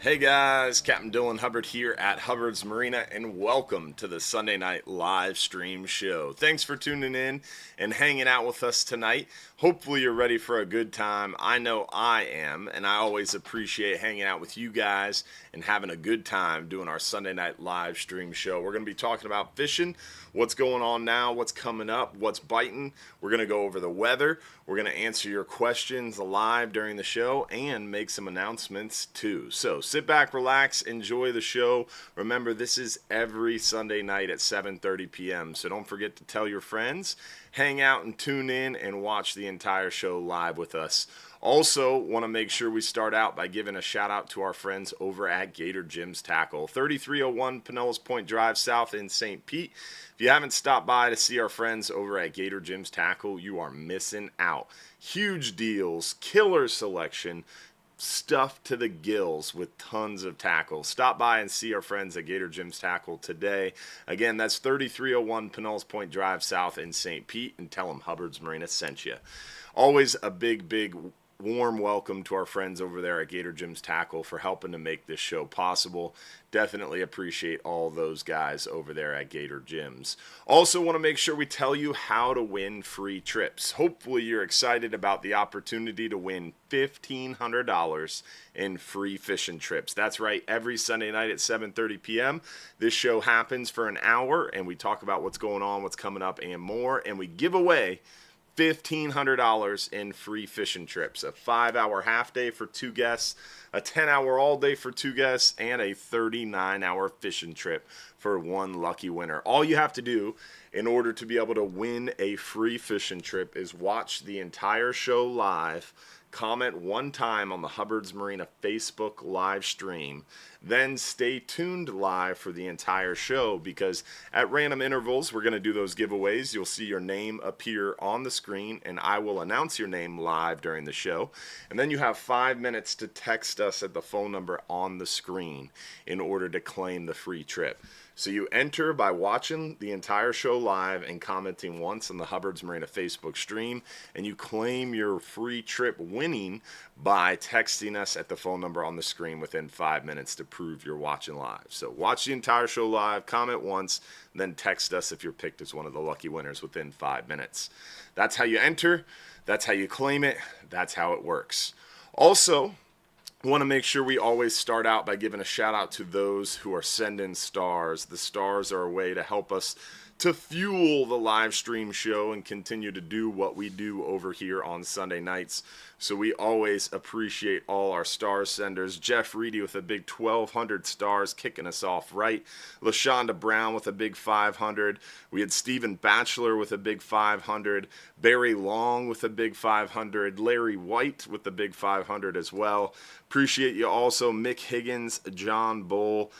Hey guys, Captain Dylan Hubbard here at Hubbard's Marina, and welcome to the Sunday night live stream show. Thanks for tuning in and hanging out with us tonight. Hopefully you're ready for a good time. I know I am, and I always appreciate hanging out with you guys and having a good time doing our Sunday night live stream show. We're going to be talking about fishing, what's going on now, what's coming up, what's biting. We're going to go over the weather. We're going to answer your questions live during the show and make some announcements too. So sit back, relax, enjoy the show. Remember, this is every Sunday night at 7:30 p.m. So don't forget to tell your friends, hang out and tune in and watch the entire show live with us. Also, want to make sure we start out by giving a shout out to our friends over at Gator Jim's Tackle, 3301 Pinellas Point Drive South in St. Pete. If you haven't stopped by to see our friends over at Gator Jim's Tackle, you are missing out. Huge deals, killer selection, stuffed to the gills with tons of tackles. Stop by and see our friends at Gator Jim's Tackle today. Again, that's 3301 Pinellas Point Drive South in St. Pete, and tell them Hubbard's Marina sent you. Always a big warm welcome to our friends over there at Gator Jim's Tackle for helping to make this show possible. Definitely appreciate all those guys over there at Gator Jim's. Also want to make sure we tell you how to win free trips. Hopefully you're excited about the opportunity to win $1,500 in free fishing trips. That's right, every Sunday night at 7:30 p.m. this show happens for an hour, and we talk about what's going on, what's coming up, and more, and we give away $1,500 in free fishing trips. A 5-hour half day for 2 guests, a 10-hour all day for 2 guests, and a 39-hour fishing trip for 1 lucky winner. All you have to do in order to be able to win a free fishing trip is watch the entire show live, comment 1 time on the Hubbard's Marina Facebook live stream, then stay tuned live for the entire show, because at random intervals we're going to do those giveaways. You'll see your name appear on the screen, and I will announce your name live during the show. And then you have 5 minutes to text us at the phone number on the screen in order to claim the free trip. So you enter by watching the entire show live and commenting once on the Hubbard's Marina Facebook stream, and you claim your free trip winning by texting us at the phone number on the screen within 5 minutes to prove you're watching live. So watch the entire show live, comment once, then text us if you're picked as one of the lucky winners within 5 minutes. That's how you enter, that's how you claim it, that's how it works. Also, I want to make sure we always start out by giving a shout out to those who are sending stars. The stars are a way to help us to fuel the live stream show and continue to do what we do over here on Sunday nights. So we always appreciate all our star senders. Jeff Reedy with a big 1,200 stars kicking us off right. LaShonda Brown with a big 500. We had Stephen Batchelor with a big 500. Barry Long with a big 500. Larry White with the big 500 as well. Appreciate you also. Mick Higgins, John Bull.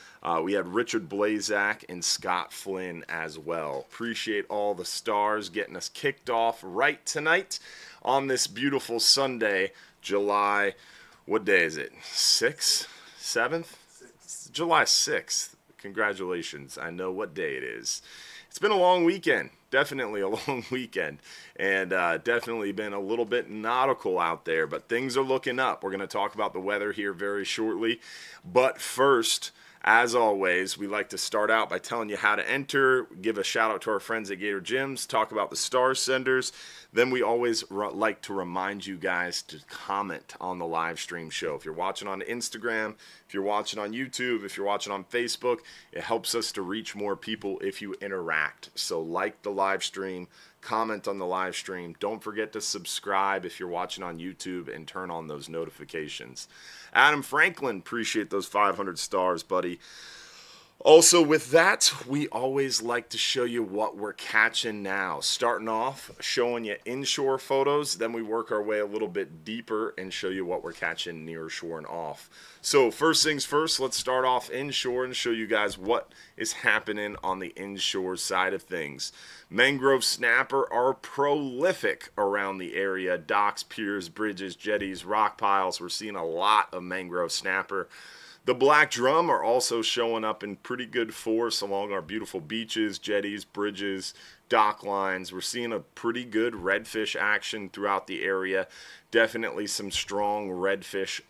We had Richard Blazak and Scott Flynn as well. Appreciate all the stars getting us kicked off right tonight on this beautiful Sunday, July, what day is it? 6th? 7th? July 6th. Congratulations. I know what day it is. It's been a long weekend. Definitely a long weekend. And definitely been a little bit nautical out there, but things are looking up. We're going to talk about the weather here very shortly. But first, as always, we like to start out by telling you how to enter, give a shout out to our friends at Gator Jim's, talk about the star senders. Then we always like to remind you guys to comment on the live stream show. If you're watching on Instagram, if you're watching on YouTube, if you're watching on Facebook, it helps us to reach more people if you interact. So like the live stream, comment on the live stream. Don't forget to subscribe if you're watching on YouTube and turn on those notifications. Adam Franklin, appreciate those 500 stars, buddy. Also, with that, we always like to show you what we're catching now. Starting off, showing you inshore photos, then we work our way a little bit deeper and show you what we're catching near shore and off. So first things first, let's start off inshore and show you guys what is happening on the inshore side of things. Mangrove snapper are prolific around the area. Docks, piers, bridges, jetties, rock piles. We're seeing a lot of mangrove snapper. The black drum are also showing up in pretty good force along our beautiful beaches, jetties, bridges, dock lines. We're seeing a pretty good redfish action throughout the area. Definitely some strong redfish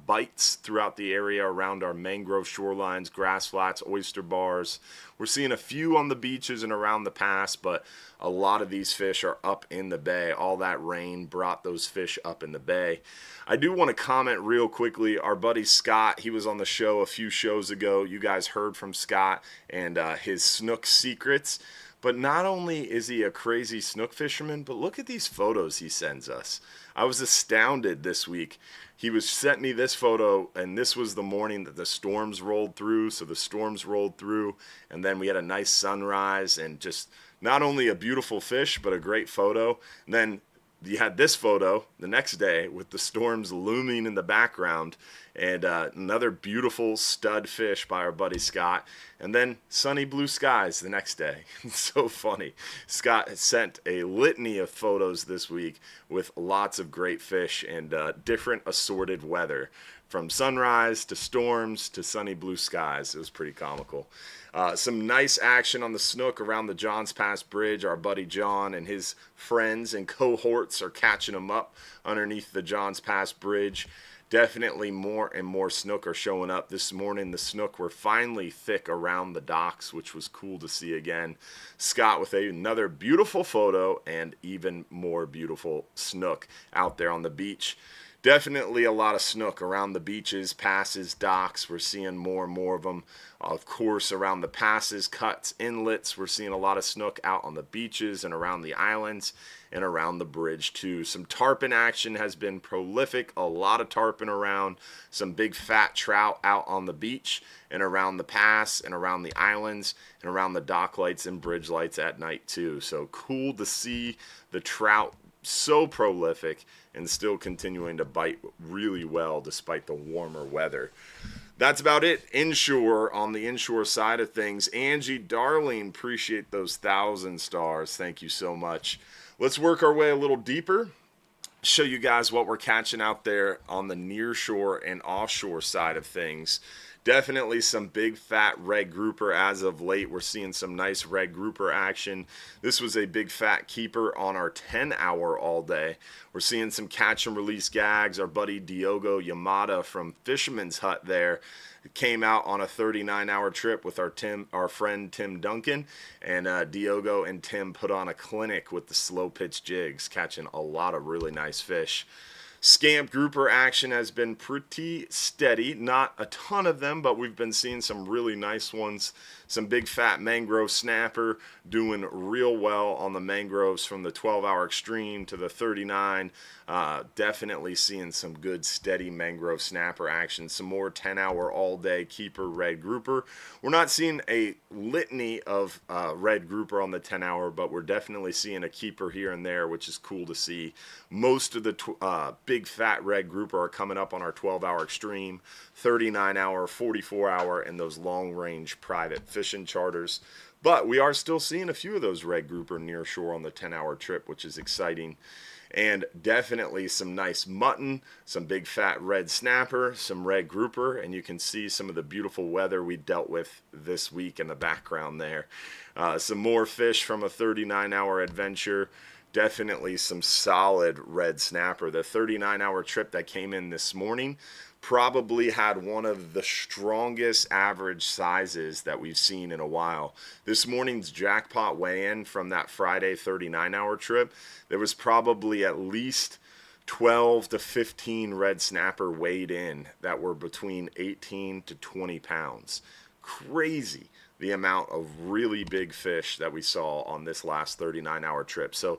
bites throughout the area around our mangrove shorelines, grass flats, oyster bars. We're seeing a few on the beaches and around the pass, but a lot of these fish are up in the bay. All that rain brought those fish up in the bay. I do want to comment real quickly. Our buddy Scott, he was on the show a few shows ago. You guys heard from Scott and his snook secrets. But not only is he a crazy snook fisherman, but look at these photos he sends us. I was astounded this week. He sent me this photo, and this was the morning that the storms rolled through. So the storms rolled through, and then we had a nice sunrise, and just not only a beautiful fish, but a great photo. And then you had this photo the next day with the storms looming in the background, and another beautiful stud fish by our buddy Scott, and then sunny blue skies the next day. It's so funny. Scott has sent a litany of photos this week with lots of great fish and different assorted weather, from sunrise to storms to sunny blue skies. It was pretty comical. Some nice action on the snook around the Johns Pass Bridge. Our buddy John and his friends and cohorts are catching them up underneath the Johns Pass Bridge. Definitely more and more snook are showing up. This morning the snook were finally thick around the docks, which was cool to see again. Scott with another beautiful photo and even more beautiful snook out there on the beach. Definitely a lot of snook around the beaches, passes, docks. We're seeing more and more of them. Of course, around the passes, cuts, inlets, we're seeing a lot of snook out on the beaches and around the islands and around the bridge too. Some tarpon action has been prolific. A lot of tarpon around. Some big fat trout out on the beach and around the pass and around the islands and around the dock lights and bridge lights at night too. So cool to see the trout so prolific and still continuing to bite really well despite the warmer weather. That's about it. Inshore, on the inshore side of things. Angie, darling, appreciate those 1,000 stars. Thank you so much. Let's work our way a little deeper. Show you guys what we're catching out there on the nearshore and offshore side of things. Definitely some big fat red grouper as of late. We're seeing some nice red grouper action. This was a big fat keeper on our 10-hour all day. We're seeing some catch and release gags. Our buddy Diogo Yamada from Fisherman's Hut there came out on a 39-hour trip with our friend Tim Duncan, and Diogo and Tim put on a clinic with the slow pitch jigs, catching a lot of really nice fish. Scamp grouper action has been pretty steady. Not a ton of them, but we've been seeing some really nice ones. Some big fat mangrove snapper doing real well on the mangroves from the 12-hour extreme to the 39. Definitely seeing some good steady mangrove snapper action. Some more 10-hour all-day keeper red grouper. We're not seeing a litany of red grouper on the 10-hour, but we're definitely seeing a keeper here and there, which is cool to see. Most of the big fat red grouper are coming up on our 12-hour extreme, 39-hour, 44-hour, and those long-range private fishing charters. But we are still seeing a few of those red grouper near shore on the 10-hour trip, which is exciting. And definitely some nice mutton, some big fat red snapper, some red grouper, and you can see some of the beautiful weather we dealt with this week in the background there. Some more fish from a 39-hour adventure. Definitely some solid red snapper. The 39-hour trip that came in this morning probably had one of the strongest average sizes that we've seen in a while. This morning's jackpot weigh-in from that Friday 39-hour trip, there was probably at least 12 to 15 red snapper weighed in that were between 18 to 20 pounds. Crazy the amount of really big fish that we saw on this last 39-hour trip. So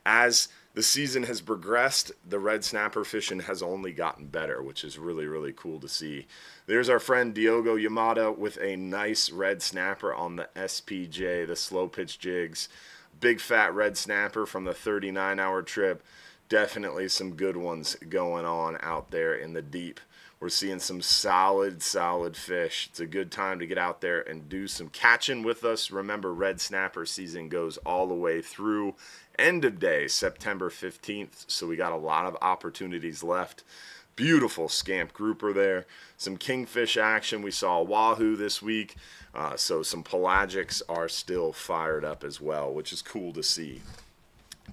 as the season has progressed, the red snapper fishing has only gotten better, which is really, really cool to see. There's our friend Diogo Yamada with a nice red snapper on the SPJ, the slow pitch jigs. Big fat red snapper from the 39-hour trip. Definitely some good ones going on out there in the deep. We're seeing some solid fish. It's a good time to get out there and do some catching with us. Remember, red snapper season goes all the way through end of day, September 15th. So we got a lot of opportunities left. Beautiful scamp grouper there. Some kingfish action. We saw wahoo this week. So some pelagics are still fired up as well, which is cool to see.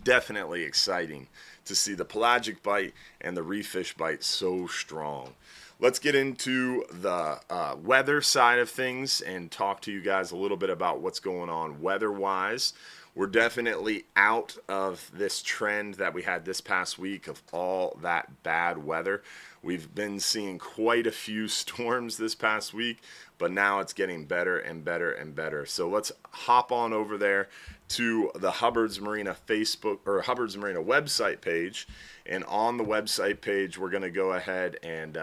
Definitely exciting to see the pelagic bite and the reef fish bite so strong. Let's get into the weather side of things and talk to you guys a little bit about what's going on weather-wise. We're definitely out of this trend that we had this past week of all that bad weather. We've been seeing quite a few storms this past week, but now it's getting better and better and better. So let's hop on over there to the Hubbard's Marina Facebook or Hubbard's Marina website page. And on the website page, we're going to go ahead and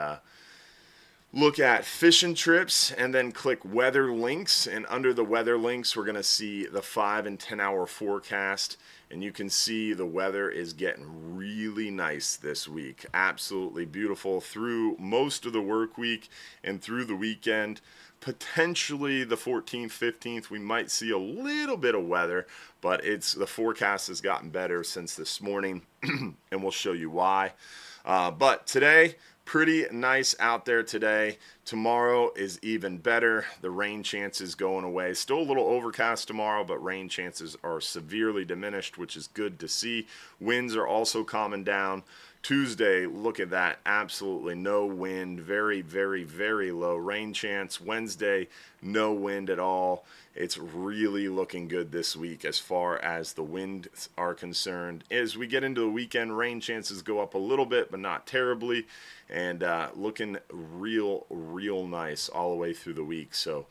look at fishing trips and then click weather links, and under the weather links we're going to see the 5 and 10 hour forecast, and you can see the weather is getting really nice this week. Absolutely beautiful through most of the work week and through the weekend. Potentially the 14th, 15th we might see a little bit of weather, but the forecast has gotten better since this morning and we'll show you why. But today, pretty nice out there today. Tomorrow is even better. The rain chances going away. Still a little overcast tomorrow, but rain chances are severely diminished, which is good to see. Winds are also calming down. Tuesday, look at that. Absolutely no wind. Very, very, very low rain chance. Wednesday, no wind at all. It's really looking good this week as far as the winds are concerned. As we get into the weekend, rain chances go up a little bit, but not terribly. And looking real, real nice all the way through the week. So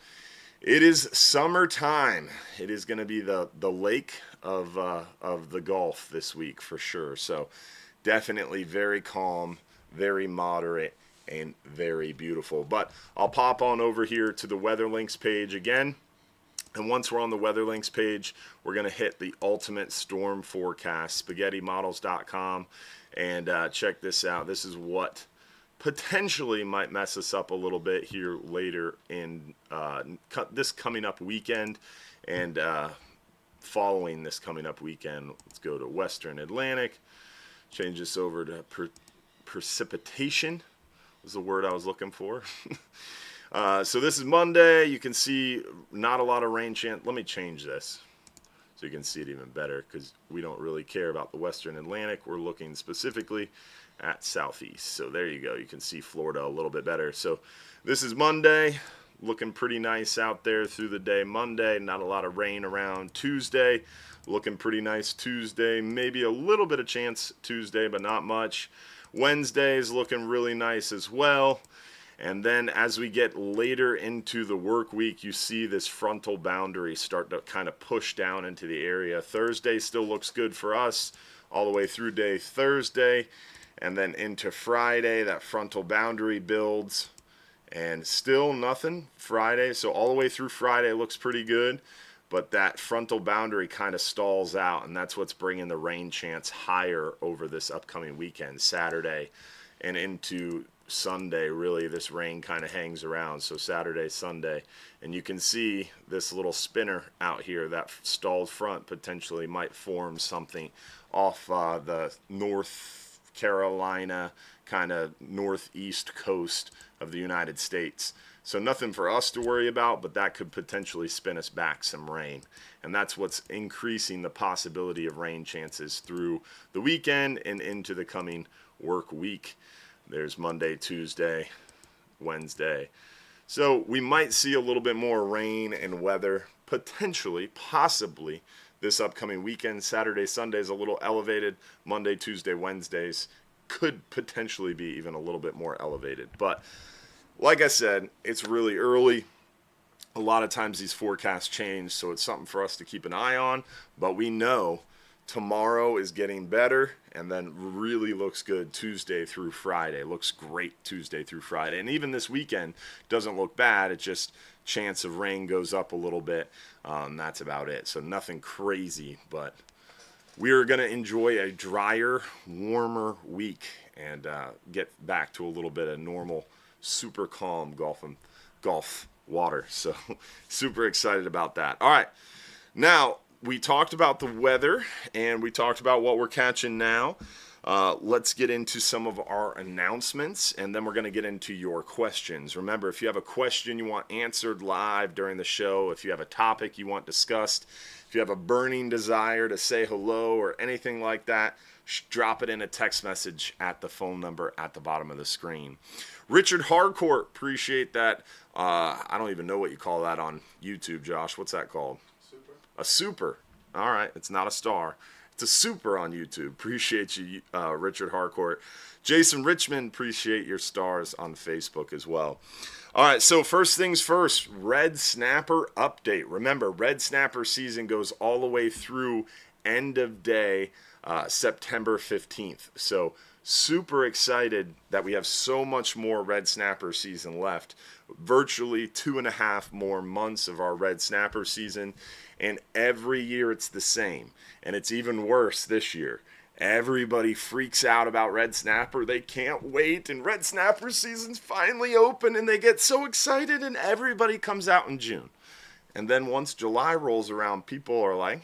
it is summertime. It is going to be the lake of the Gulf this week for sure. So definitely very calm, very moderate, and very beautiful. But I'll pop on over here to the weather links page again. And once we're on the weather links page, we're going to hit the ultimate storm forecast, spaghettimodels.com, and check this out. This is what potentially might mess us up a little bit here later in this coming up weekend, and following this coming up weekend. Let's go to Western Atlantic, change this over to precipitation was the word I was looking for. So this is Monday. You can see not a lot of rain chance. Let me change this so you can see it even better, because we don't really care about the Western Atlantic. We're looking specifically at southeast. So there you go. You can see Florida a little bit better. So this is Monday. Looking pretty nice out there through the day. Monday, not a lot of rain around. Tuesday, looking pretty nice Tuesday. Maybe a little bit of chance Tuesday, but not much. Wednesday is looking really nice as well. And then as we get later into the work week, you see this frontal boundary start to kind of push down into the area. Thursday still looks good for us all the way through day Thursday. And then into Friday, that frontal boundary builds. And still nothing Friday. So all the way through Friday looks pretty good. But that frontal boundary kind of stalls out. And that's what's bringing the rain chance higher over this upcoming weekend, Saturday and into Sunday. Really, this rain kind of hangs around. So Saturday, Sunday. And you can see this little spinner out here, that stalled front potentially might form something off the North Carolina, kind of northeast coast of the United States. So nothing for us to worry about, but that could potentially spin us back some rain. And that's what's increasing the possibility of rain chances through the weekend and into the coming work week. There's Monday, Tuesday, Wednesday. So we might see a little bit more rain and weather, potentially, possibly, this upcoming weekend. Saturday, Sunday is a little elevated. Monday, Tuesday, Wednesdays could potentially be even a little bit more elevated. But like I said, it's really early. A lot of times these forecasts change, so it's something for us to keep an eye on. But we know tomorrow is getting better, and then really looks good Tuesday through Friday. Looks great Tuesday through Friday. And even this weekend doesn't look bad. It just chance of rain goes up a little bit. That's about it. So nothing crazy, but we are going to enjoy a drier, warmer week and get back to a little bit of normal, super calm Gulf water. So super excited about that. All right. Now, we talked about the weather and we talked about what we're catching now. Let's get into some of our announcements, and then we're going to get into your questions. Remember, if you have a question you want answered live during the show, if you have a topic you want discussed, if you have a burning desire to say hello or anything like that, drop it in a text message at the phone number at the bottom of the screen. Richard Harcourt, appreciate that. I don't even know what you call that on YouTube, Josh. What's that called? Super. A super. All right, it's not a star. It's a super on YouTube. Appreciate you, Richard Harcourt. Jason Richmond, appreciate your stars on Facebook as well. All right, so first things first, Red Snapper update. Remember, Red Snapper season goes all the way through end of day, September 15th. So super excited that we have so much more Red Snapper season left. Virtually 2.5 more months of our Red Snapper season. And every year it's the same. And it's even worse this year. Everybody freaks out about Red Snapper. They can't wait. And Red Snapper season's finally open. And they get so excited. And everybody comes out in June. And then once July rolls around, people are like,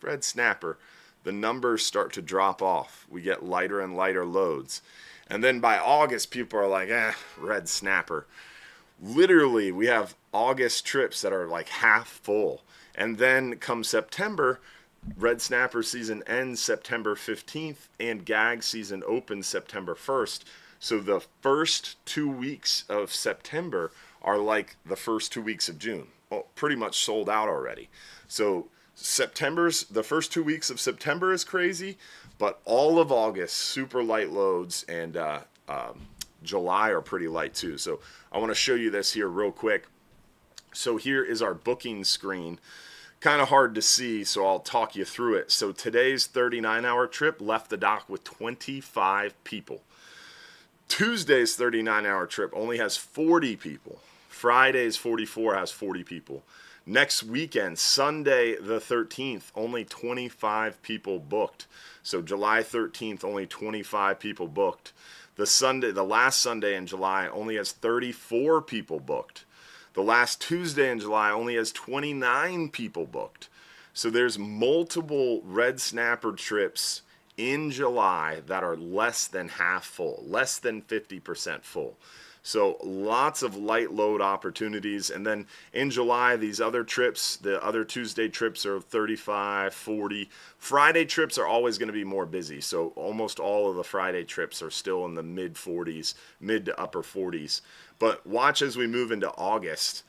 Red Snapper. The numbers start to drop off. We get lighter and lighter loads. And then by August, people are like, Red Snapper. Literally, we have August trips that are like half full. And then come September, Red Snapper season ends September 15th and gag season opens September 1st. So the first 2 weeks of September are like the first 2 weeks of June. Well, pretty much sold out already. So the first 2 weeks of September is crazy, but all of August, super light loads, and July are pretty light too. So I want to show you this here real quick. So here is our booking screen. Kind of hard to see, so I'll talk you through it. So today's 39-hour trip left the dock with 25 people. Tuesday's 39-hour trip only has 40 people. Friday's 44 has 40 people. Next weekend, Sunday the 13th, only 25 people booked. So July 13th, only 25 people booked. The last Sunday in July only has 34 people booked. The last Tuesday in July only has 29 people booked. So there's multiple Red Snapper trips in July that are less than half full, less than 50% full. So lots of light load opportunities. And then in July, these other trips, the other Tuesday trips are 35, 40. Friday trips are always going to be more busy. So almost all of the Friday trips are still in the mid 40s, mid to upper 40s. But watch as we move into August.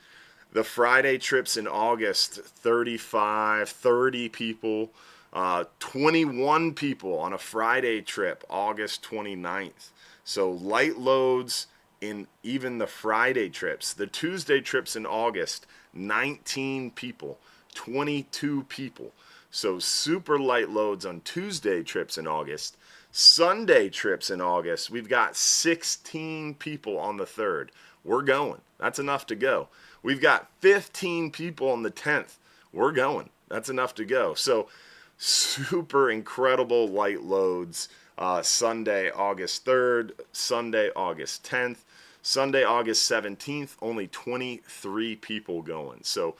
The Friday trips in August, 35, 30 people, 21 people on a Friday trip, August 29th. So light loads in even the Friday trips. The Tuesday trips in August, 19 people, 22 people. So super light loads on Tuesday trips in August. Sunday trips in August, we've got 16 people on the 3rd. We're going. That's enough to go. We've got 15 people on the 10th. We're going. That's enough to go. So super incredible light loads. Sunday, August 3rd, Sunday, August 10th, Sunday, August 17th, only 23 people going. So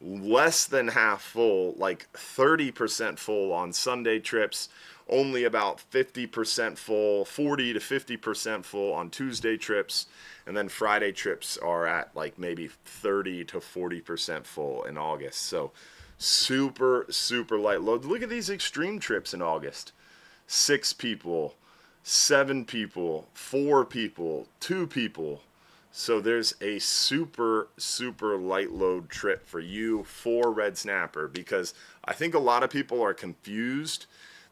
less than half full, like 30% full on Sunday trips, only about 50% full, 40 to 50% full on Tuesday trips, and then Friday trips are at like maybe 30 to 40% full in August. So super, super light load. Look at these extreme trips in August. 6 people, 7 people, 4 people, 2 people. So there's a super, super light load trip for you for Red Snapper, because I think a lot of people are confused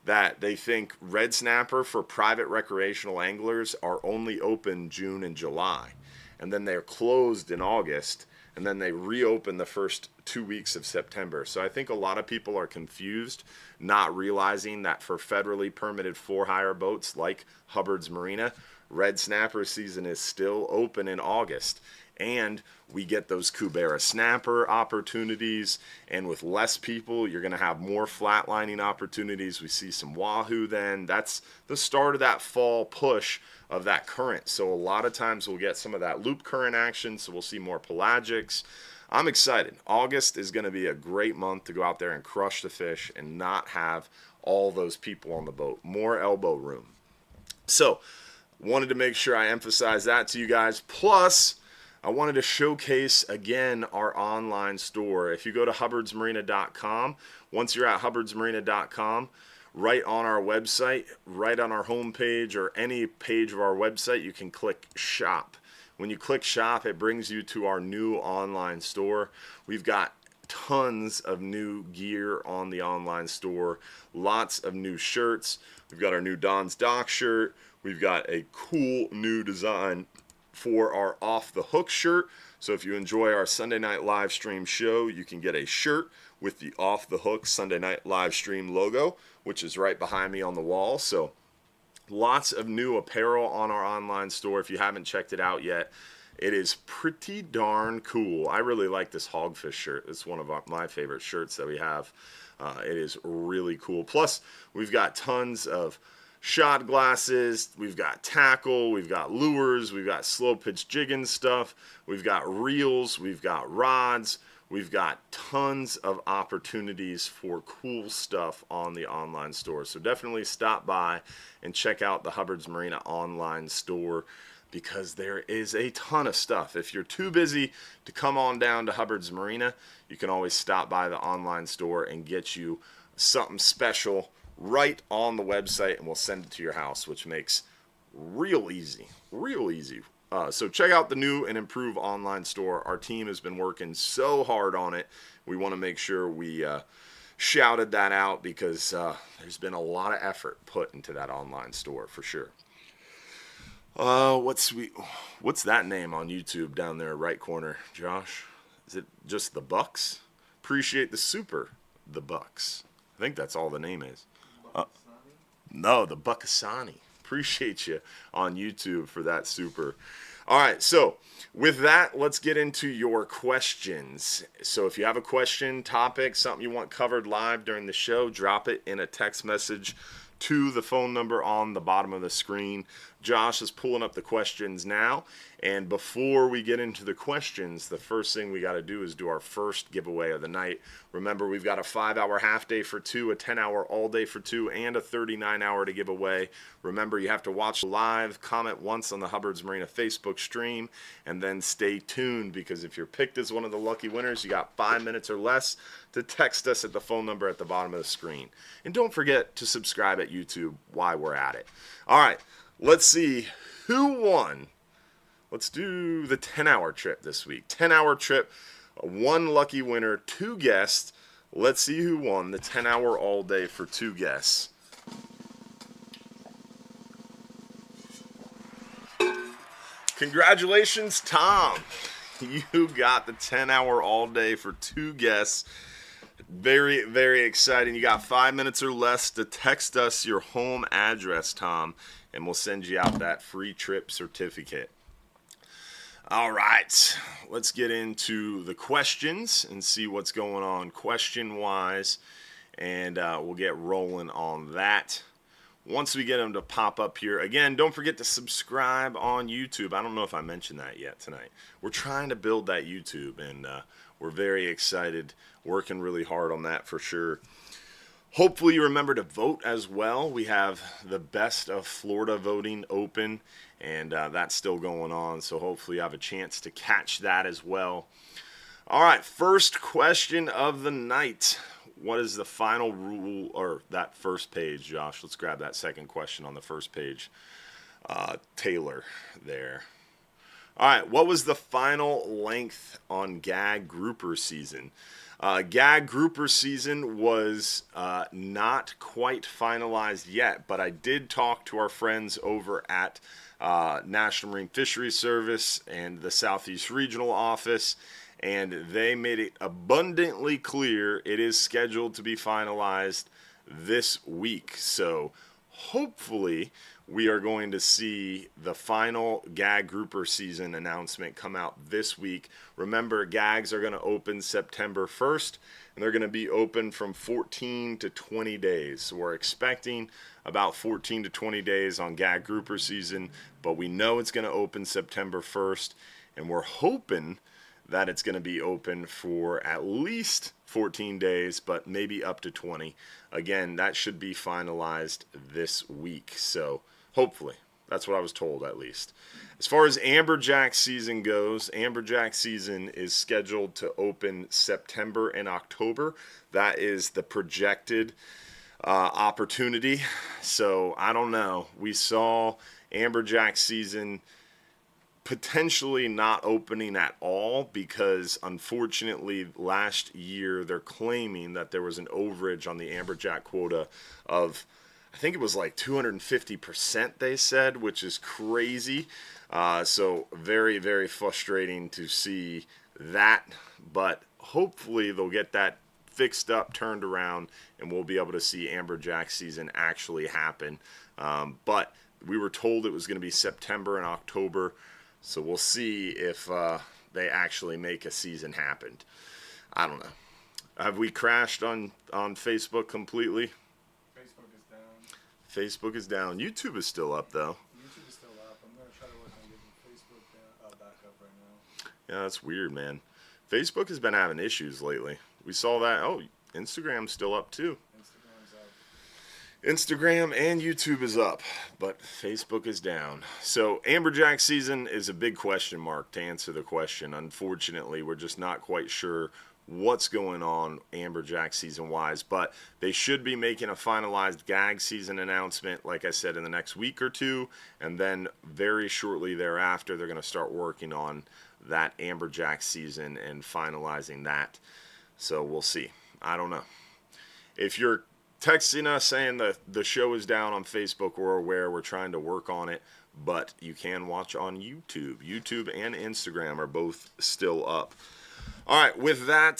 that they think Red Snapper for private recreational anglers are only open June and July, and then they're closed in August, and then they reopen the first 2 weeks of September. So I think a lot of people are confused, not realizing that for federally permitted for-hire boats like Hubbard's Marina, Red Snapper season is still open in August. And we get those Kubera snapper opportunities, and with less people, you're going to have more flatlining opportunities. We see some wahoo then. That's the start of that fall push of that current. So a lot of times we'll get some of that loop current action, so we'll see more pelagics. I'm excited. August is going to be a great month to go out there and crush the fish and not have all those people on the boat. More elbow room. So, wanted to make sure I emphasize that to you guys. Plus, I wanted to showcase again our online store. If you go to hubbardsmarina.com, once you're at hubbardsmarina.com, right on our website, right on our homepage or any page of our website, you can click shop. When you click shop, it brings you to our new online store. We've got tons of new gear on the online store, lots of new shirts. We've got our new Don's Dock shirt. We've got a cool new design for our Off the Hook shirt. So if you enjoy our Sunday night live stream show, you can get a shirt with the Off the Hook Sunday night live stream logo, which is right behind me on the wall. So lots of new apparel on our online store. If you haven't checked it out yet, it is pretty darn cool. I really like this Hogfish shirt. It's one of my favorite shirts that we have. It is really cool. Plus, we've got tons of shot glasses, we've got tackle, we've got lures, we've got slow pitch jigging stuff, we've got reels, we've got rods, we've got tons of opportunities for cool stuff on the online store. So definitely stop by and check out the Hubbard's Marina online store, because there is a ton of stuff. If you're too busy to come on down to Hubbard's Marina, you can always stop by the online store and get you something special right on the website, and we'll send it to your house, which makes real easy. So check out the new and improved online store. Our team has been working so hard on it. We want to make sure we shouted that out, because there's been a lot of effort put into that online store for sure. What's that name on YouTube down there, right corner, Josh? Is it just the Bucks? Appreciate the super, the Bucks. I think that's all the name is. No, the Buckasani. Appreciate you on YouTube for that super. All right, so with that, let's get into your questions. So if you have a question, topic, something you want covered live during the show, drop it in a text message to the phone number on the bottom of the screen. Josh is pulling up the questions now, and before we get into the questions, the first thing we got to do is do our first giveaway of the night. Remember, we've got a 5-hour half day for 2, a 10-hour all day for 2, and a 39-hour to give away. Remember, you have to watch live, comment once on the Hubbard's Marina Facebook stream, and then stay tuned, because if you're picked as one of the lucky winners, you got 5 minutes or less to text us at the phone number at the bottom of the screen. And don't forget to subscribe at YouTube while we're at it. All right, let's see who won. Let's do the 10-hour trip this week. 10-hour trip, 1 lucky winner, 2 guests. Let's see who won the 10-hour all day for 2 guests. Congratulations, Tom. You got the 10-hour all day for 2 guests. Very, very exciting. You got 5 minutes or less to text us your home address, Tom, and we'll send you out that free trip certificate. All right, let's get into the questions and see what's going on question-wise, and we'll get rolling on that. Once we get them to pop up here, again, don't forget to subscribe on YouTube. I don't know if I mentioned that yet tonight. We're trying to build that YouTube, and we're very excited, working really hard on that for sure. Hopefully you remember to vote as well. We have the Best of Florida voting open, and that's still going on, so hopefully you have a chance to catch that as well. All right, first question of the night. What is the final rule, or that first page, Josh? Let's grab that second question on the first page. Taylor there. All right, what was the final length on gag grouper season? Gag grouper season was not quite finalized yet, but I did talk to our friends over at National Marine Fisheries Service and the Southeast Regional Office, and they made it abundantly clear it is scheduled to be finalized this week. So hopefully we are going to see the final gag grouper season announcement come out this week. Remember, gags are going to open September 1st, and they're going to be open from 14 to 20 days. So we're expecting about 14 to 20 days on gag grouper season, but we know it's going to open September 1st, and we're hoping that it's going to be open for at least 14 days, but maybe up to 20. Again, that should be finalized this week. So Hopefully. That's what I was told, at least. As far as amberjack season goes, amberjack season is scheduled to open September and October. That is the projected opportunity. So I don't know. We saw amberjack season potentially not opening at all because unfortunately last year they're claiming that there was an overage on the amberjack quota of, I think it was like 250%, they said, which is crazy. So very, very frustrating to see that, but hopefully they'll get that fixed up, turned around, and we'll be able to see amberjack season actually happen. But we were told it was going to be September and October, so we'll see if they actually make a season happen. I don't know. Have we crashed on Facebook completely? Facebook is down. YouTube is still up, though. YouTube is still up. I'm going to try to work on getting Facebook back up right now. Yeah, that's weird, man. Facebook has been having issues lately. We saw that. Oh, Instagram's still up, too. Instagram's up. Instagram and YouTube is up, but Facebook is down. So amberjack season is a big question mark to answer the question. Unfortunately, we're just not quite sure what's going on amberjack season wise, but they should be making a finalized gag season announcement, like I said, in the next week or two, and then very shortly thereafter they're going to start working on that amberjack season and finalizing that. So we'll see. I don't know. If you're texting us saying that the show is down on Facebook, we're aware. We're trying to work on it, but you can watch on YouTube. YouTube and Instagram are both still up. All right, with that,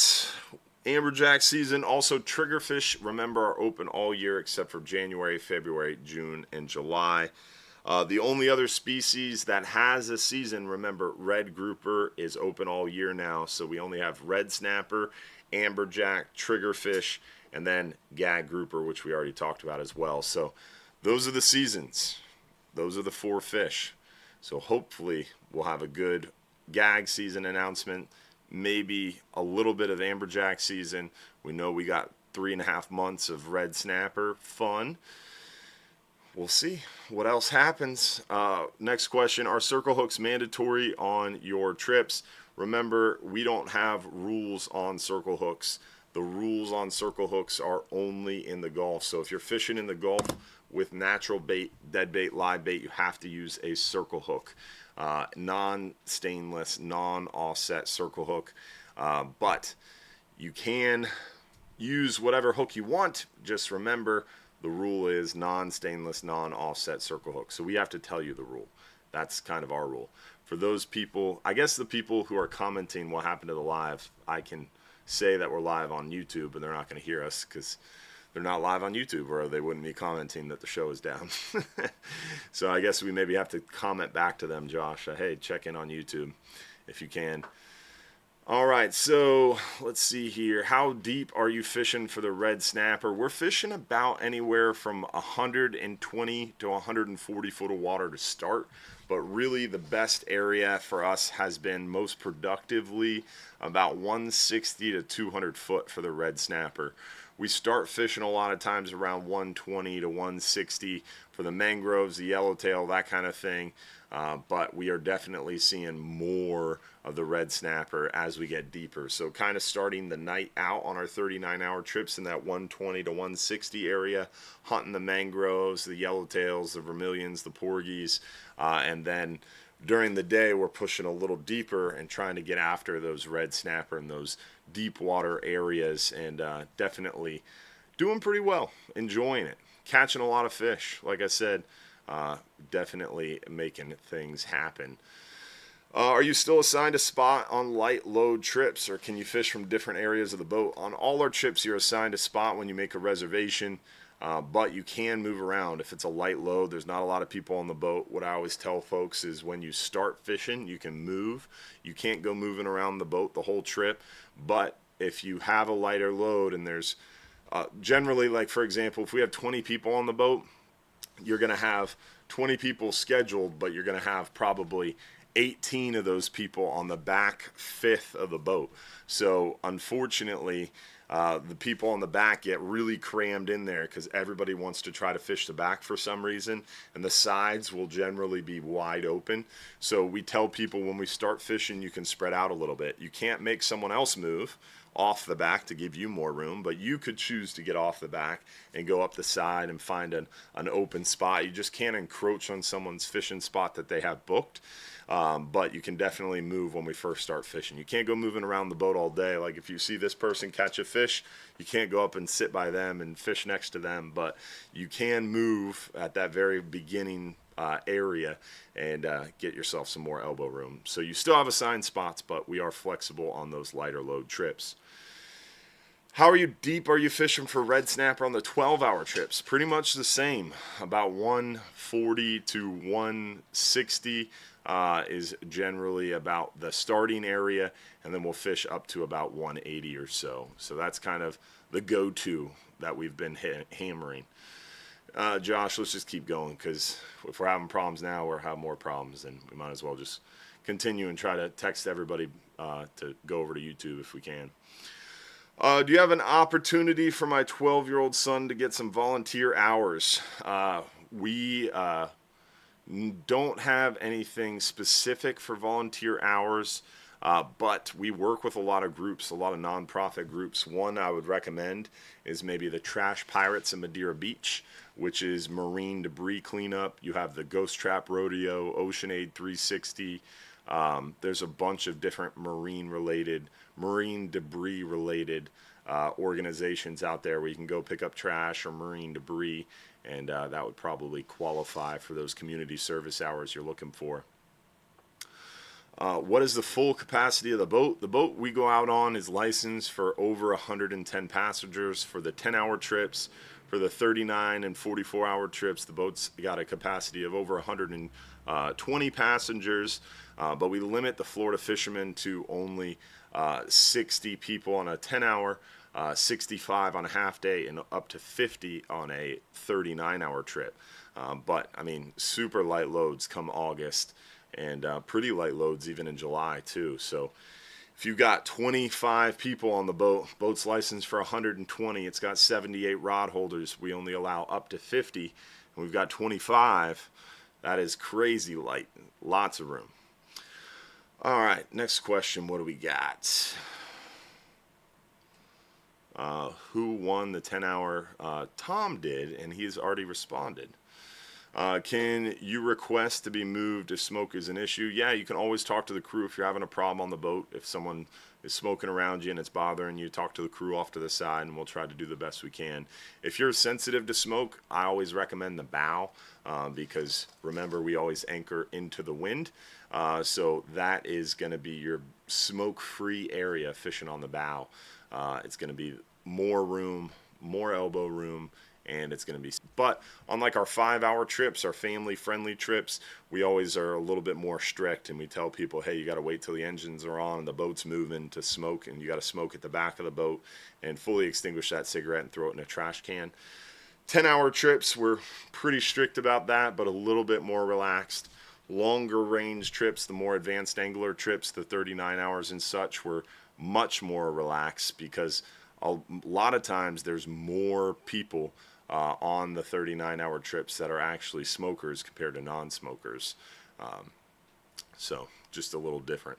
amberjack season, also triggerfish, remember, are open all year except for January, February, June, and July. The only other species that has a season, remember, red grouper is open all year now, so we only have red snapper, amberjack, triggerfish, and then gag grouper, which we already talked about as well. So those are the seasons. Those are the 4 fish. So hopefully we'll have a good gag season announcement. Maybe a little bit of amberjack season. We know we got 3.5 months of red snapper. Fun. We'll see what else happens. Next question. Are circle hooks mandatory on your trips? Remember, we don't have rules on circle hooks. The rules on circle hooks are only in the Gulf. So if you're fishing in the Gulf with natural bait, dead bait, live bait, you have to use a circle hook. Non-stainless, non-offset circle hook, but you can use whatever hook you want. Just remember the rule is non-stainless, non-offset circle hook. So we have to tell you the rule. That's kind of our rule. For those people, I guess the people who are commenting what happened to the live, I can say that we're live on YouTube, but they're not going to hear us because they're not live on YouTube, or they wouldn't be commenting that the show is down. So I guess we maybe have to comment back to them, Josh. Hey, check in on YouTube if you can. All right, so let's see here. How deep are you fishing for the red snapper? We're fishing about anywhere from 120 to 140 foot of water to start, but really the best area for us has been most productively about 160 to 200 foot for the red snapper. We start fishing a lot of times around 120 to 160 for the mangroves, the yellowtail, that kind of thing. But we are definitely seeing more of the red snapper as we get deeper. So kind of starting the night out on our 39-hour trips in that 120 to 160 area, hunting the mangroves, the yellowtails, the vermilions, the porgies, and then during the day we're pushing a little deeper and trying to get after those red snapper in those deep water areas, and definitely doing pretty well, enjoying it, catching a lot of fish. Like I said, definitely making things happen. Are you still assigned a spot on light load trips, or can you fish from different areas of the boat? On all our trips, you're assigned a spot when you make a reservation, but you can move around. If it's a light load, there's not a lot of people on the boat. What I always tell folks is when you start fishing, you can move. You can't go moving around the boat the whole trip, but if you have a lighter load and there's generally, like for example, if we have 20 people on the boat, you're going to have 20 people scheduled, but you're going to have probably 18 of those people on the back fifth of the boat. So unfortunately, The people on the back get really crammed in there because everybody wants to try to fish the back for some reason, and the sides will generally be wide open. So we tell people when we start fishing, you can spread out a little bit. You can't make someone else move off the back to give you more room, but you could choose to get off the back and go up the side and find an open spot. You just can't encroach on someone's fishing spot that they have booked. But you can definitely move when we first start fishing. You can't go moving around the boat all day. Like if you see this person catch a fish, you can't go up and sit by them and fish next to them, but you can move at that very beginning area and get yourself some more elbow room. So you still have assigned spots, but we are flexible on those lighter load trips. How deep are you fishing for red snapper on the 12-hour trips? Pretty much the same, about 140 to 160 is generally about the starting area, and then we'll fish up to about 180 or so. So that's kind of the go-to that we've been hammering. Josh, let's just keep going, because if we're having problems now, we'll have more problems, and we might as well just continue and try to text everybody to go over to YouTube if we can. Do you have an opportunity for my 12-year-old son to get some volunteer hours? We don't have anything specific for volunteer hours, but we work with a lot of groups, a lot of nonprofit groups. One I would recommend is maybe the Trash Pirates in Madeira Beach, which is marine debris cleanup. You have the Ghost Trap Rodeo, Ocean Aid 360. There's a bunch of different marine debris related organizations out there where you can go pick up trash or marine debris, and that would probably qualify for those community service hours you're looking for. What is the full capacity of the boat? The boat we go out on is licensed for over 110 passengers for the 10-hour trips. For the 39 and 44-hour trips, the boat's got a capacity of over 120 passengers, but we limit the Florida fishermen to only 60 people on a 10-hour, 65 on a half day, and up to 50 on a 39-hour trip. But, I mean, super light loads come August, and pretty light loads even in July, too. So if you've got 25 people on the boat, boat's licensed for 120, it's got 78 rod holders, we only allow up to 50, and we've got 25, that is crazy light, lots of room. All right, next question, what do we got? Who won the 10-hour? Tom did, and he's already responded. Can you request to be moved if smoke is an issue? Yeah, you can always talk to the crew if you're having a problem on the boat. If someone is smoking around you and it's bothering you, talk to the crew off to the side, and we'll try to do the best we can. If you're sensitive to smoke, I always recommend the bow, because remember, we always anchor into the wind. So that is going to be your smoke-free area fishing on the bow. It's going to be more room, more elbow room, and it's going to be, but on like our 5-hour trips, our family friendly trips, we always are a little bit more strict, and we tell people, hey, you got to wait till the engines are on and the boat's moving to smoke, and you got to smoke at the back of the boat and fully extinguish that cigarette and throw it in a trash can. 10-hour trips, we're pretty strict about that, but a little bit more relaxed. Longer range trips, the more advanced angler trips, the 39 hours and such, we're much more relaxed, because a lot of times there's more people on the 39-hour trips that are actually smokers compared to non-smokers. So just a little different.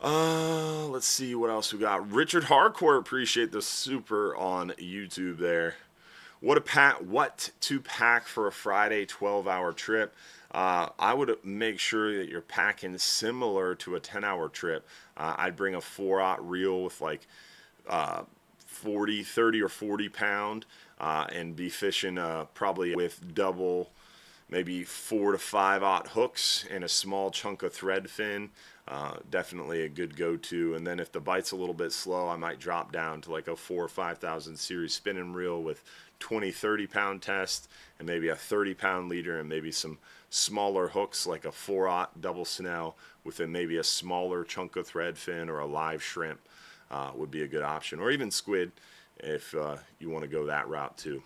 Let's see what else we got. Richard Harcourt, appreciate the super on YouTube there. What to pack for a Friday 12-hour trip? I would make sure that you're packing similar to a 10-hour trip. I'd bring a 4/0 reel with like 30 or 40 pound, and be fishing probably with double, maybe 4 to 5/0 hooks and a small chunk of thread fin. Definitely a good go-to. And then if the bite's a little bit slow, I might drop down to like a 4,000 or 5,000 series spinning reel with 20-30 pound test and maybe a 30-pound leader and maybe some smaller hooks like a 4/0 double snell with maybe a smaller chunk of thread fin or a live shrimp. Would be a good option, or even squid if you want to go that route too.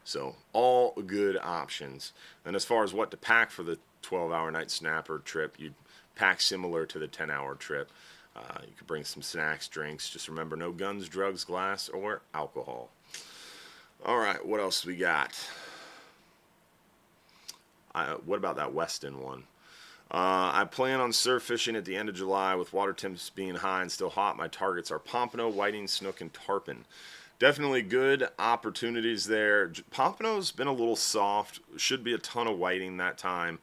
So all good options. And as far as what to pack for the 12-hour night snapper trip, you'd pack similar to the 10-hour trip. You could bring some snacks, drinks. Just remember, no guns, drugs, glass, or alcohol. All right, what else we got? What about that Weston one? I plan on surf fishing at the end of July with water temps being high and still hot. My targets are pompano, whiting, snook, and tarpon. Definitely good opportunities there. Pompano's been a little soft. Should be a ton of whiting that time.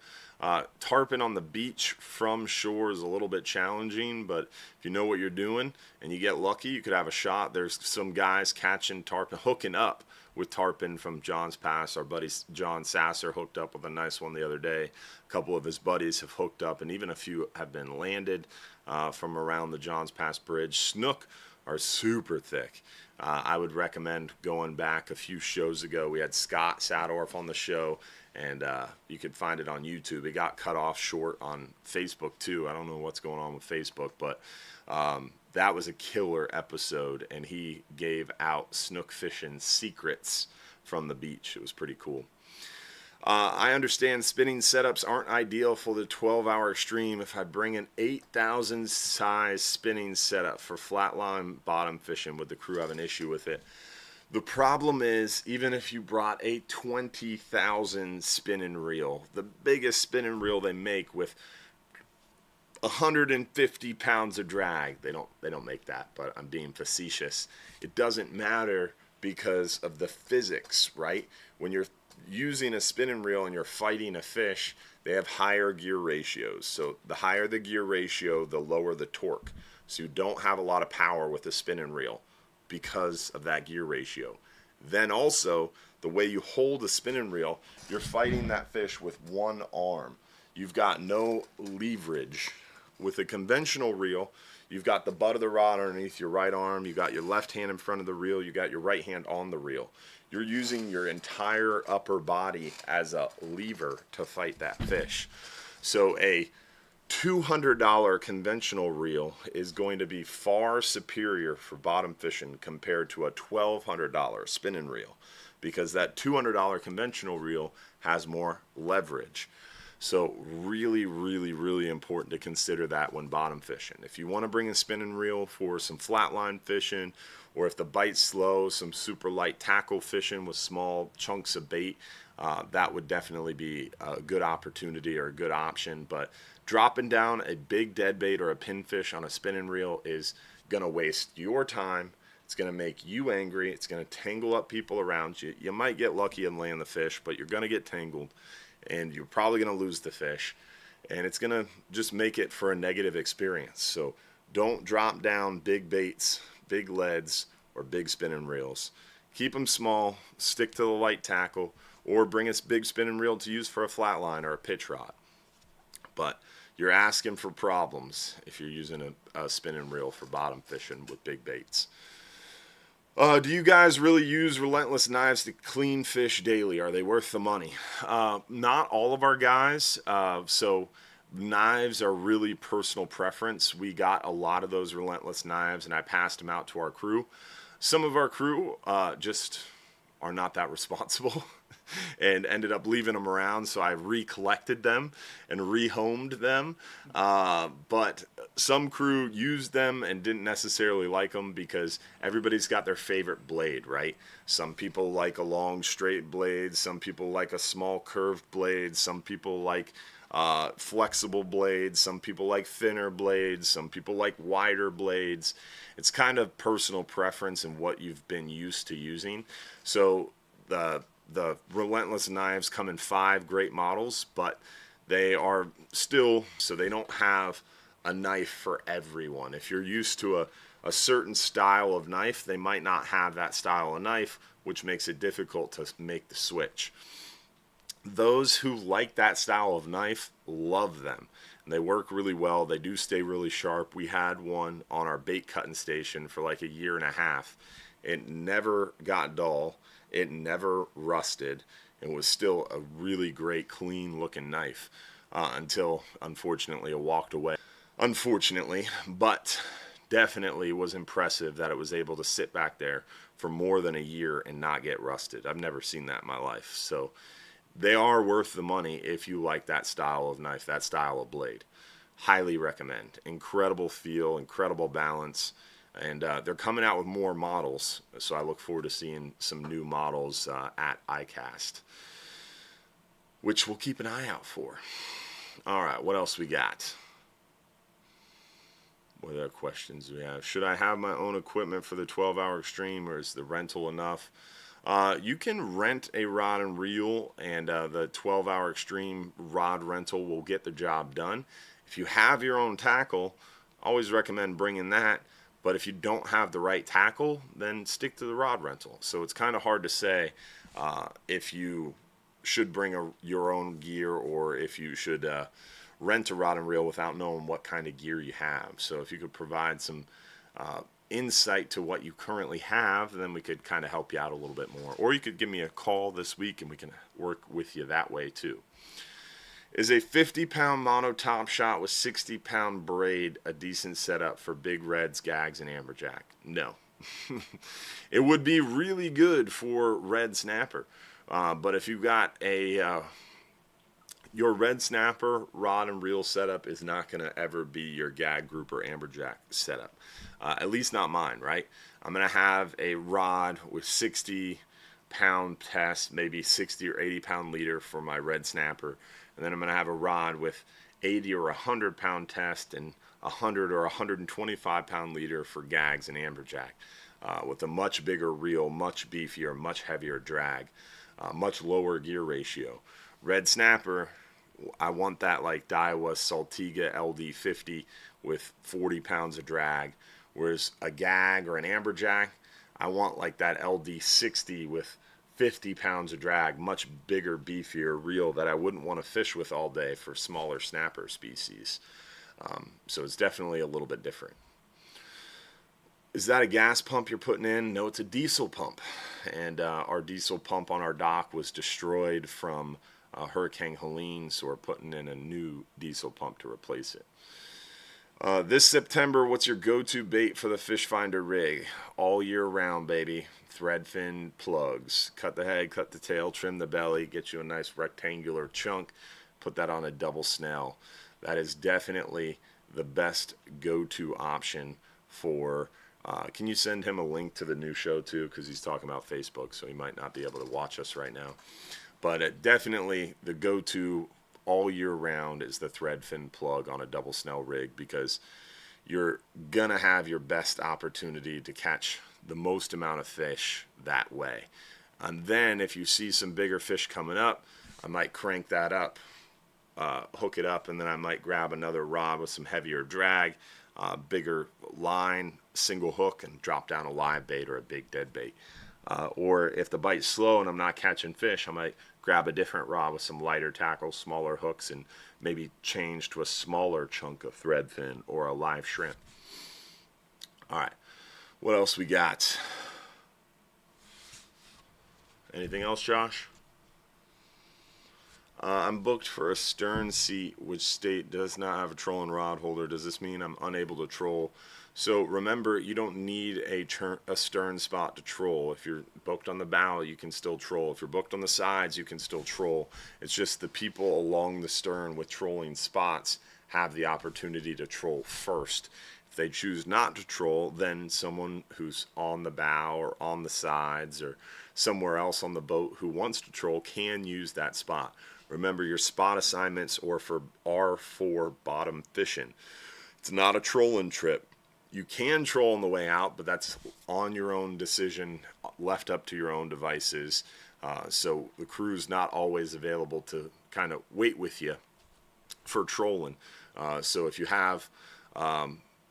Tarpon on the beach from shore is a little bit challenging, but if you know what you're doing and you get lucky, you could have a shot. There's some guys catching tarpon, hooking up with tarpon from John's Pass. Our buddy John Sasser hooked up with a nice one the other day. A couple of his buddies have hooked up, and even a few have been landed from around the John's Pass bridge. Snook are super thick. I would recommend going back a few shows ago. We had Scott Sadorf on the show, and you could find it on YouTube. It got cut off short on Facebook too. I don't know what's going on with Facebook, but that was a killer episode, and he gave out snook fishing secrets from the beach. It was pretty cool. I understand spinning setups aren't ideal for the 12-hour stream. If I bring an 8,000 size spinning setup for flatline bottom fishing, would the crew have an issue with it? The problem is, even if you brought a 20,000 spinning reel, the biggest spinning reel they make with 150 pounds of drag, they don't make that, but I'm being facetious. It doesn't matter because of the physics, right? When you're using a spinning reel and you're fighting a fish, they have higher gear ratios. So the higher the gear ratio, the lower the torque. So you don't have a lot of power with a spinning reel because of that gear ratio. Then also, the way you hold a spinning reel, you're fighting that fish with one arm. You've got no leverage. With a conventional reel, you've got the butt of the rod underneath your right arm, you've got your left hand in front of the reel, you got your right hand on the reel. You're using your entire upper body as a lever to fight that fish. So a $200 conventional reel is going to be far superior for bottom fishing compared to a $1,200 spinning reel, because that $200 conventional reel has more leverage. So really, really, really important to consider that when bottom fishing. If you want to bring a spinning reel for some flatline fishing, or if the bite's slow, some super light tackle fishing with small chunks of bait, that would definitely be a good opportunity or a good option. But dropping down a big dead bait or a pinfish on a spinning reel is going to waste your time. It's going to make you angry. It's going to tangle up people around you. You might get lucky and land the fish, but you're going to get tangled, and you're probably going to lose the fish, and it's going to just make it for a negative experience. So don't drop down big baits, big leads, or big spinning reels. Keep them small, stick to the light tackle, or bring a big spinning reel to use for a flat line or a pitch rod. But you're asking for problems if you're using a spinning reel for bottom fishing with big baits. Do you guys really use relentless knives to clean fish daily? Are they worth the money? Not all of our guys. So knives are really personal preference. We got a lot of those relentless knives, and I passed them out to our crew. Some of our crew just are not that responsible and ended up leaving them around, so I recollected them and rehomed them. But some crew used them and didn't necessarily like them because everybody's got their favorite blade, right? Some people like a long straight blade, some people like a small curved blade, some people like flexible blades, some people like thinner blades, some people like wider blades. It's kind of personal preference and what you've been used to using. So the relentless knives come in 5 great models, but they are still, so they don't have a knife for everyone. If you're used to a certain style of knife, they might not have that style of knife, which makes it difficult to make the switch. Those who like that style of knife love them, and they work really well. They do stay really sharp. We had one on our bait cutting station for like a year and a half. It never got dull. It never rusted. It was still a really great, clean looking knife until, unfortunately, it walked away. Unfortunately, but definitely was impressive that it was able to sit back there for more than a year and not get rusted. I've never seen that in my life. So they are worth the money if you like that style of knife, that style of blade. highly recommend. Incredible feel, incredible balance, and they're coming out with more models, so I look forward to seeing some new models at ICAST, which we'll keep an eye out for. All right, what else we got? What other questions do we have? Should I have my own equipment for the 12-hour extreme, or is the rental enough? You can rent a rod and reel, and the 12-hour extreme rod rental will get the job done. If you have your own tackle, always recommend bringing that. But if you don't have the right tackle, then stick to the rod rental. So it's kind of hard to say if you should bring your own gear, or if you should rent a rod and reel without knowing what kind of gear you have. So if you could provide some insight to what you currently have, then we could kind of help you out a little bit more. Or you could give me a call this week and we can work with you that way too. Is a 50-pound mono top shot with 60-pound braid a decent setup for big reds, gags, and amberjack? No. It would be really good for red snapper. But if you've got your red snapper rod and reel setup is not going to ever be your gag group or amberjack setup. At least not mine, right? I'm going to have a rod with 60-pound test, maybe 60 or 80-pound leader for my red snapper. And then I'm going to have a rod with 80 or 100-pound test and 100 or 125-pound leader for gags and amberjack, with a much bigger reel, much beefier, much heavier drag, much lower gear ratio. Red snapper, I want that like Daiwa Saltiga LD50 with 40 pounds of drag. Whereas a gag or an amberjack, I want like that LD60 with 50 pounds of drag, much bigger, beefier reel that I wouldn't want to fish with all day for smaller snapper species. So it's definitely a little bit different. Is that a gas pump you're putting in? No, it's a diesel pump. And our diesel pump on our dock was destroyed from Hurricane Helene, so we're putting in a new diesel pump to replace it. This September, what's your go-to bait for the fish finder rig? All year round, baby. Thread fin plugs. Cut the head, cut the tail, trim the belly, get you a nice rectangular chunk. Put that on a double snell. That is definitely the best go-to option for... can you send him a link to the new show too? Because he's talking about Facebook, so he might not be able to watch us right now. But definitely the go-to all year round is the thread fin plug on a double snell rig, because you're going to have your best opportunity to catch the most amount of fish that way. And then if you see some bigger fish coming up, I might crank that up, hook it up, and then I might grab another rod with some heavier drag, bigger line, single hook, and drop down a live bait or a big dead bait. Or if the bite's slow and I'm not catching fish, I might grab a different rod with some lighter tackle, smaller hooks, and maybe change to a smaller chunk of thread fin or a live shrimp. All right, what else we got? Anything else, Josh? I'm booked for a stern seat, which state does not have a trolling rod holder. Does this mean I'm unable to troll? So remember, you don't need a stern spot to troll. If you're booked on the bow, you can still troll. If you're booked on the sides, you can still troll. It's just the people along the stern with trolling spots have the opportunity to troll first. If they choose not to troll, then someone who's on the bow or on the sides or somewhere else on the boat who wants to troll can use that spot. Remember, your spot assignments are for bottom fishing. It's not a trolling trip. You can troll on the way out, but that's on your own decision, left up to your own devices. So the crew's not always available to kind of wait with you for trolling. So if you have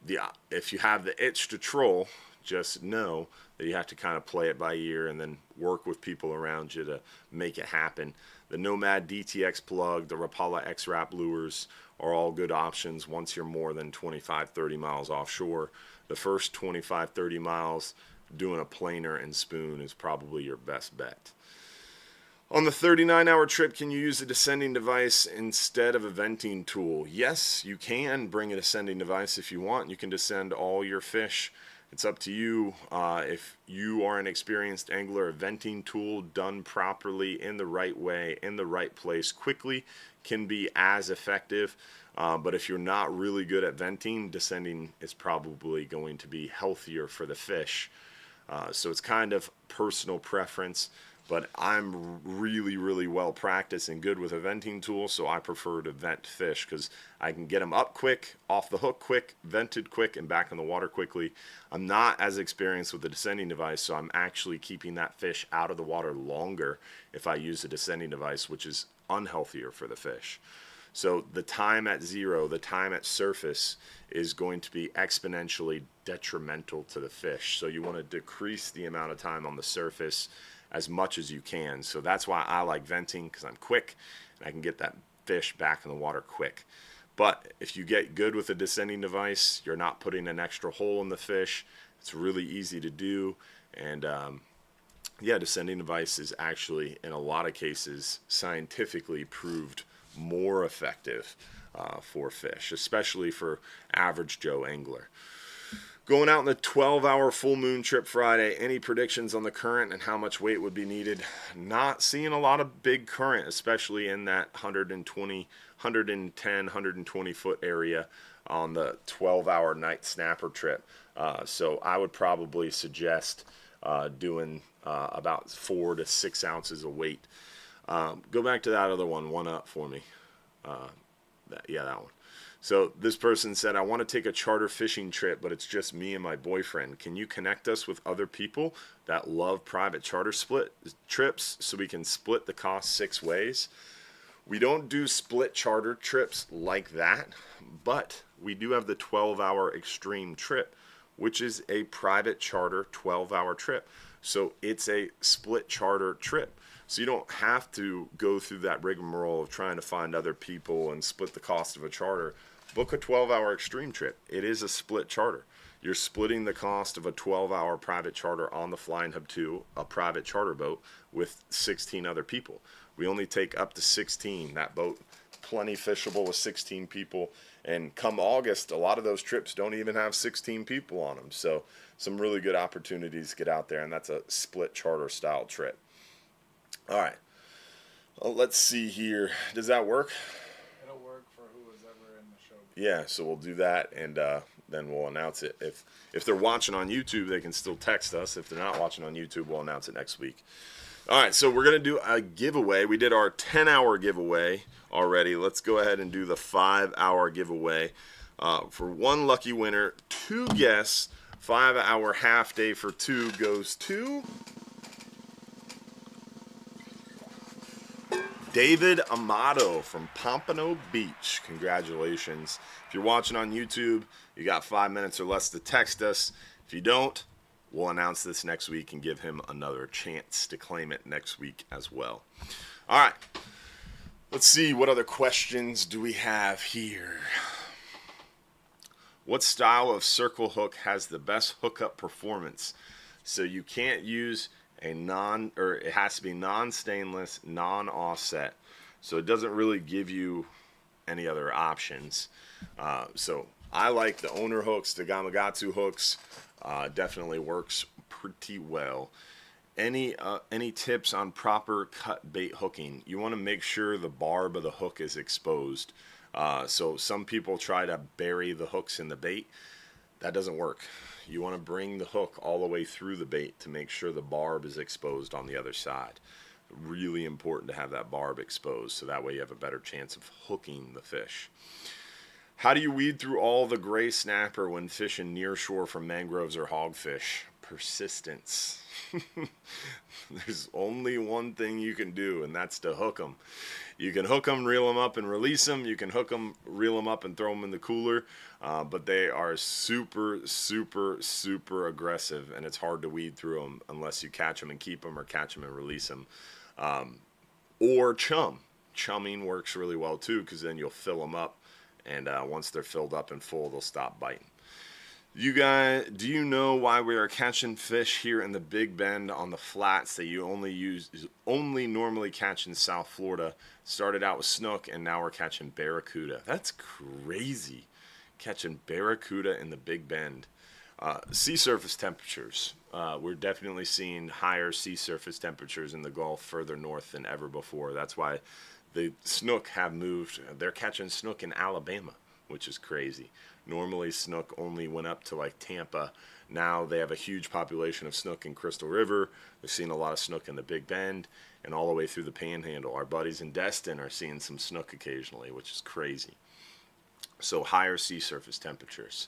the itch to troll, just know that you have to kind of play it by ear and then work with people around you to make it happen. The Nomad DTX plug, the Rapala X-Wrap lures are all good options once you're more than 25-30 miles offshore. The first 25-30 miles, doing a planer and spoon is probably your best bet. On the 39-hour trip, can you use a descending device instead of a venting tool? Yes, you can bring a descending device if you want. You can descend all your fish. It's up to you. If you are an experienced angler, a venting tool done properly in the right way, in the right place, quickly can be as effective. But if you're not really good at venting, descending is probably going to be healthier for the fish. So it's kind of personal preference, but I'm really, really well practiced and good with a venting tool, so I prefer to vent fish because I can get them up quick, off the hook quick, vented quick, and back in the water quickly. I'm not as experienced with the descending device, so I'm actually keeping that fish out of the water longer if I use a descending device, which is unhealthier for the fish. So the time at zero, the time at surface is going to be exponentially detrimental to the fish. So you want to decrease the amount of time on the surface as much as you can. So that's why I like venting, because I'm quick and I can get that fish back in the water quick. But if you get good with a descending device, you're not putting an extra hole in the fish. It's really easy to do. And yeah, descending device is actually, in a lot of cases, scientifically proved more effective for fish, especially for average Joe angler. Going out in the 12-hour full moon trip Friday, any predictions on the current and how much weight would be needed? Not seeing a lot of big current, especially in that 120, 110, 120 foot area on the 12-hour night snapper trip. So I would probably suggest doing about 4 to 6 ounces of weight. Go back to that other one up for me. That one. So this person said, I want to take a charter fishing trip, but it's just me and my boyfriend. Can you connect us with other people that love private charter split trips so we can split the cost 6 ways? We don't do split charter trips like that, but we do have the 12-hour extreme trip, which is a private charter 12-hour trip. So it's a split charter trip. So you don't have to go through that rigmarole of trying to find other people and split the cost of a charter. Book a 12-hour extreme trip. It is a split charter. You're splitting the cost of a 12-hour private charter on the Flying Hub 2, a private charter boat, with 16 other people. We only take up to 16. That boat, plenty fishable with 16 people. And come August, a lot of those trips don't even have 16 people on them. So some really good opportunities to get out there, and that's a split charter style trip. All right, well, let's see here. Does that work? It'll work for who was ever in the show. Yeah, so we'll do that, and then we'll announce it. If they're watching on YouTube, they can still text us. If they're not watching on YouTube, we'll announce it next week. All right, so we're going to do a giveaway. We did our 10-hour giveaway already. Let's go ahead and do the 5-hour giveaway. For one lucky winner, 2 guests, 5-hour half day for 2 goes to David Amato from Pompano Beach. Congratulations. If you're watching on YouTube, you got 5 minutes or less to text us. If you don't, we'll announce this next week and give him another chance to claim it next week as well. All right. Let's see, what other questions do we have here? What style of circle hook has the best hookup performance? So you can't use it has to be non-stainless, non-offset. So it doesn't really give you any other options. So I like the owner hooks, the Gamakatsu hooks. Definitely works pretty well. Any tips on proper cut bait hooking? You want to make sure the barb of the hook is exposed. So some people try to bury the hooks in the bait. That doesn't work. You want to bring the hook all the way through the bait to make sure the barb is exposed on the other side. Really important to have that barb exposed so that way you have a better chance of hooking the fish. How do you weed through all the gray snapper when fishing near shore from mangroves or hogfish? Persistence. There's only one thing you can do, and that's to hook them. You can hook them, reel them up, and release them. You can hook them, reel them up, and throw them in the cooler. But they are super, super, super aggressive, and it's hard to weed through them unless you catch them and keep them or catch them and release them. Or chum. Chumming works really well, too, because then you'll fill them up, and once they're filled up and full, they'll stop biting. You guys, do you know why we are catching fish here in the Big Bend on the flats that you only normally catch in South Florida? Started out with snook, and now we're catching barracuda. That's crazy, catching barracuda in the Big Bend. Sea surface temperatures. We're definitely seeing higher sea surface temperatures in the Gulf further north than ever before. That's why the snook have moved. They're catching snook in Alabama, which is crazy. Normally, snook only went up to like Tampa. Now they have a huge population of snook in Crystal River. They're seeing a lot of snook in the Big Bend and all the way through the Panhandle. Our buddies in Destin are seeing some snook occasionally, which is crazy. So higher sea surface temperatures.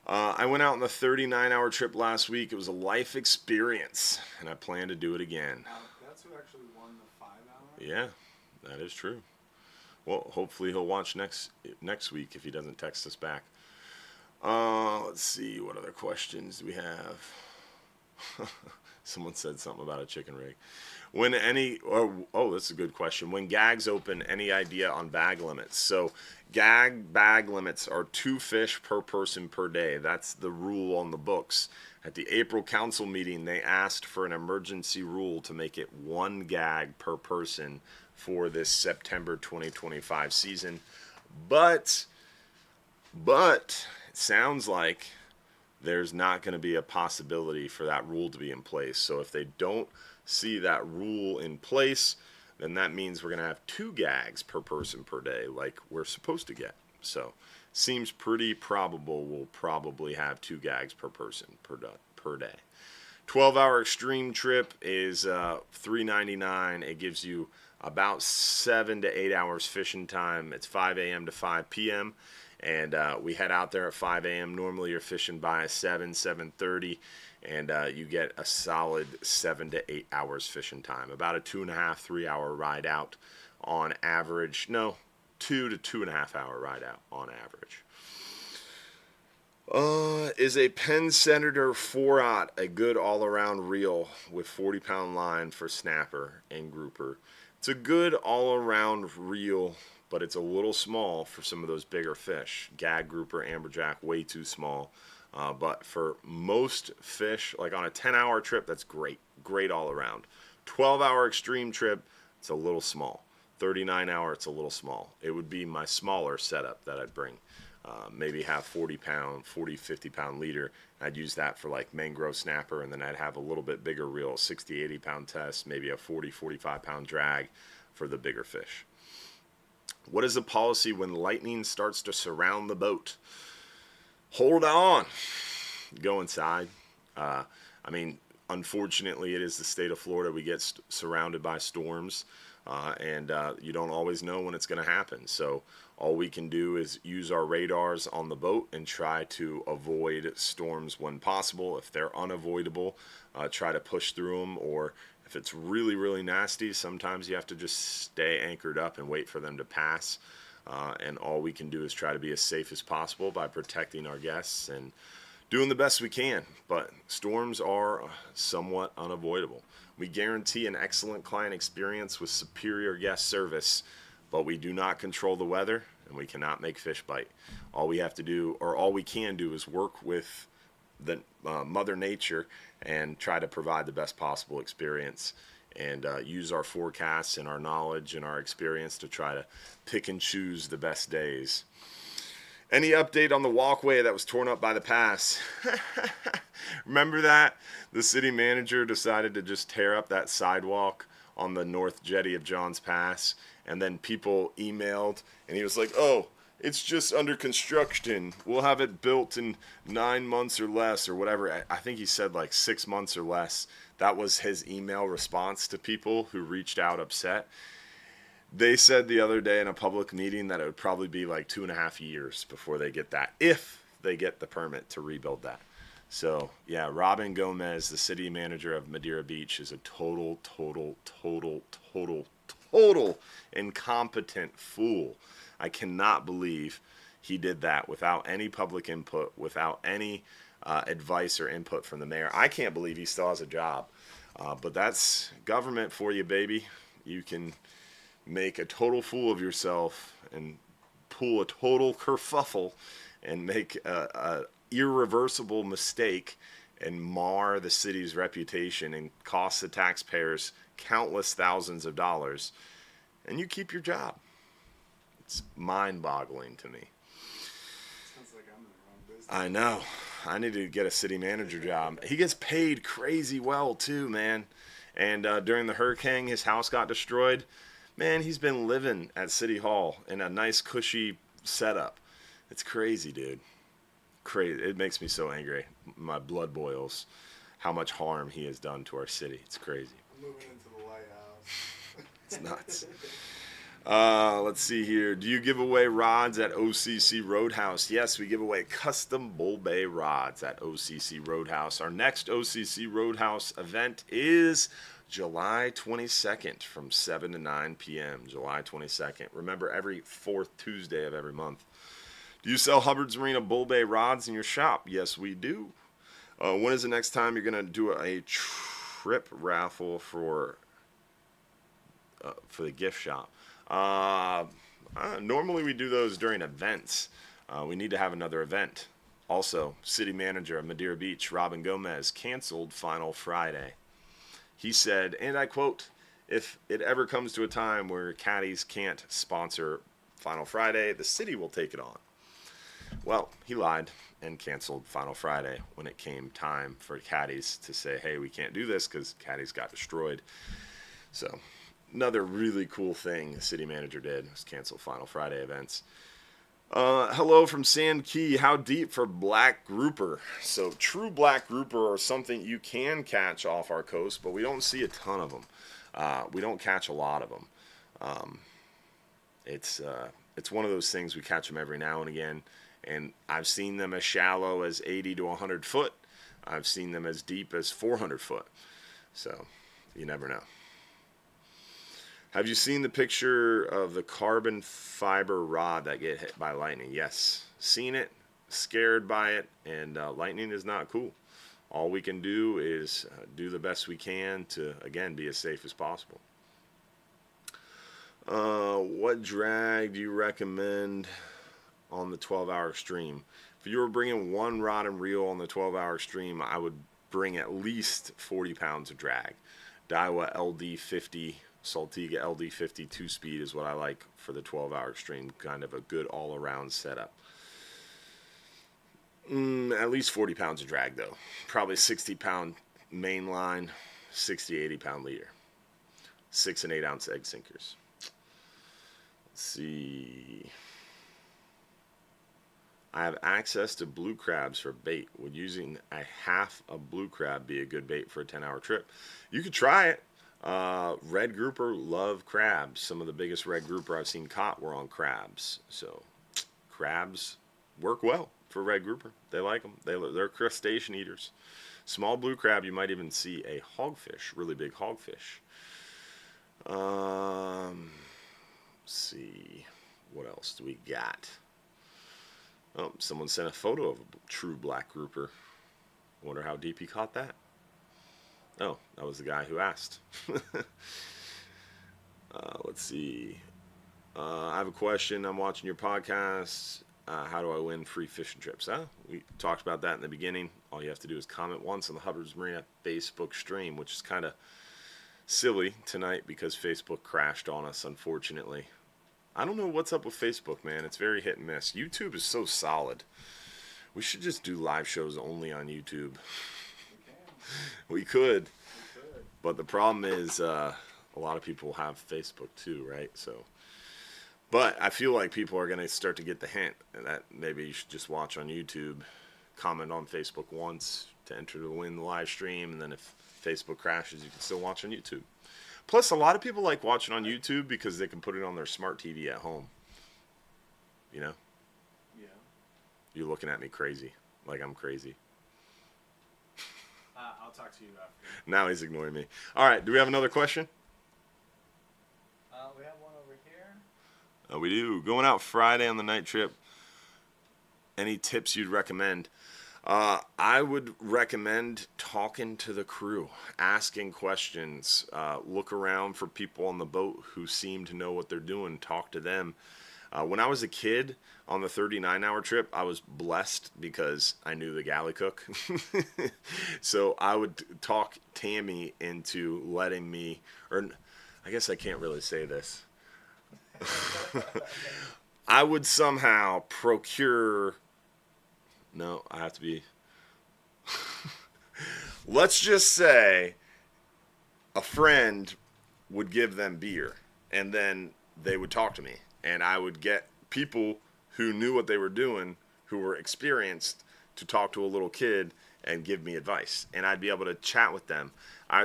I went out on the 39-hour trip last week. It was a life experience, and I plan to do it again. That's who actually won the 5-hour? Yeah, that is true. Well, hopefully he'll watch next week if he doesn't text us back. Let's see, what other questions do we have? Someone said something about a chicken rig. That's a good question. When gags open, any idea on bag limits? So gag bag limits are 2 fish per person per day. That's the rule on the books. At the April council meeting, they asked for an emergency rule to make it 1 gag per person for this September 2025 season. But it sounds like there's not going to be a possibility for that rule to be in place. So if they don't see that rule in place, then that means we're going to have 2 gags per person per day like we're supposed to get. So seems pretty probable we'll probably have 2 gags per person per day. 12-hour extreme trip is $3.99. It gives you about 7 to 8 hours fishing time. It's 5 a.m. to 5 p.m. And we head out there at 5 a.m. Normally you're fishing by 7:30, and you get a solid 7 to 8 hours fishing time. About a 2.5, 3 hour ride out on average. No, 2 to 2.5 hour ride out on average. Is a Penn Senator 4-aught a good all-around reel with 40-pound line for snapper and grouper? It's a good all-around reel, but it's a little small for some of those bigger fish. Gag, grouper, amberjack, way too small. But for most fish, like on a 10-hour trip, that's great. Great all around. 12-hour extreme trip, it's a little small. 39-hour, it's a little small. It would be my smaller setup that I'd bring. Maybe have 40-pound, 40, 50-pound leader. I'd use that for like mangrove snapper, and then I'd have a little bit bigger reel, 60, 80-pound test, maybe a 40, 45-pound drag for the bigger fish. What is the policy when lightning starts to surround the boat? Hold on. Go inside. Unfortunately, it is the state of Florida. We get surrounded by storms, and you don't always know when it's going to happen. So all we can do is use our radars on the boat and try to avoid storms when possible. If they're unavoidable, try to push through them, or if it's really, really nasty, sometimes you have to just stay anchored up and wait for them to pass. And all we can do is try to be as safe as possible by protecting our guests and doing the best we can. But storms are somewhat unavoidable. We guarantee an excellent client experience with superior guest service, but we do not control the weather, and we cannot make fish bite. All we have to do, or all we can do, is work with the Mother Nature and try to provide the best possible experience, and use our forecasts and our knowledge and our experience to try to pick and choose the best days. Any update on the walkway that was torn up by the pass? Remember that? The city manager decided to just tear up that sidewalk on the north jetty of Johns Pass, and then people emailed, and he was like, oh, it's just under construction. We'll have it built in 9 months or less, or whatever. I think he said like 6 months or less. That was his email response to people who reached out upset. They said the other day in a public meeting that it would probably be like 2.5 years before they get that, if they get the permit to rebuild that. So, yeah, Robin Gomez, the city manager of Madeira Beach, is a total incompetent fool. I cannot believe he did that without any public input, without any advice or input from the mayor. I can't believe he still has a job. But that's government for you, baby. You can make a total fool of yourself and pull a total kerfuffle and make a irreversible mistake and mar the city's reputation and cost the taxpayers countless thousands of dollars, and you keep your job. It's mind-boggling to me. Sounds like I'm in the wrong business. I know. I need to get a city manager job. He gets paid crazy well too, man. And during the hurricane, his house got destroyed. Man, he's been living at City Hall in a nice, cushy setup. It's crazy, dude. Crazy. It makes me so angry. My blood boils. How much harm he has done to our city. It's crazy. Moving into the lighthouse. It's nuts. Let's see here. Do you give away rods at OCC Roadhouse? Yes, we give away custom bull bay rods at OCC Roadhouse. Our next OCC Roadhouse event is July 22nd from 7 to 9 p.m. July 22nd. Remember, every fourth Tuesday of every month. Do you sell Hubbard's Marina bull bay rods in your shop? Yes, we do. When is the next time you're going to do a trip raffle for the gift shop? Normally we do those during events. We need to have another event. Also, city manager of Madeira Beach, Robin Gomez, canceled Final Friday. He said, and I quote, "If it ever comes to a time where caddies can't sponsor Final Friday, the city will take it on." Well, he lied and canceled Final Friday when it came time for caddies to say, hey, we can't do this because caddies got destroyed. So another really cool thing the city manager did was cancel Final Friday events. Hello from Sand Key. How deep for black grouper? So true black grouper are something you can catch off our coast, but we don't see a ton of them. We don't catch a lot of them. It's one of those things we catch them every now and again, and I've seen them as shallow as 80 to 100 foot. I've seen them as deep as 400 foot. So you never know. Have you seen the picture of the carbon fiber rod that get hit by lightning? Yes. Seen it, scared by it, and lightning is not cool. All we can do is do the best we can to, again, be as safe as possible. What drag do you recommend on the 12-hour stream? If you were bringing one rod and reel on the 12-hour stream, I would bring at least 40 pounds of drag. Daiwa LD50, Saltiga LD50 2-speed is what I like for the 12-hour stream. Kind of a good all-around setup. At least 40 pounds of drag, though. Probably 60-pound main line, 60, 80-pound leader. 6 and 8 ounce egg sinkers. Let's see. I have access to blue crabs for bait. Would using a half a blue crab be a good bait for a 10-hour trip? You could try it. Red grouper love crabs. Some of the biggest red grouper I've seen caught were on crabs. So crabs work well for red grouper. They like them. They're crustacean eaters. Small blue crab, you might even see a hogfish, really big hogfish. Let's see. What else do we got? Oh, someone sent a photo of a true black grouper. Wonder how deep he caught that. Oh, that was the guy who asked. Let's see. I have a question. I'm watching your podcast. How do I win free fishing trips? We talked about that in the beginning. All you have to do is comment once on the Hubbard's Marina Facebook stream, which is kind of silly tonight because Facebook crashed on us, unfortunately. I don't know what's up with Facebook, man. It's very hit and miss. YouTube is so solid. We should just do live shows only on YouTube. We could. But the problem is a lot of people have Facebook too, right? So, but I feel like people are going to start to get the hint that maybe you should just watch on YouTube, comment on Facebook once to enter to win the live stream, and then if Facebook crashes, you can still watch on YouTube. Plus, a lot of people like watching on YouTube because they can put it on their smart TV at home. You know? Yeah. You're looking at me crazy, like I'm crazy. I'll talk to you after. Now he's ignoring me. All right, do we have another question? We have one over here. We do. Going out Friday on the night trip. Any tips you'd recommend? I would recommend talking to the crew, asking questions, look around for people on the boat who seem to know what they're doing, talk to them. When I was a kid on the 39-hour trip, I was blessed because I knew the galley cook. So I would talk Tammy into letting me, or I guess I can't really say this. I would somehow procure, no, I have to be, let's just say a friend would give them beer and then they would talk to me, and I would get people who knew what they were doing, who were experienced, to talk to a little kid and give me advice, and I'd be able to chat with them.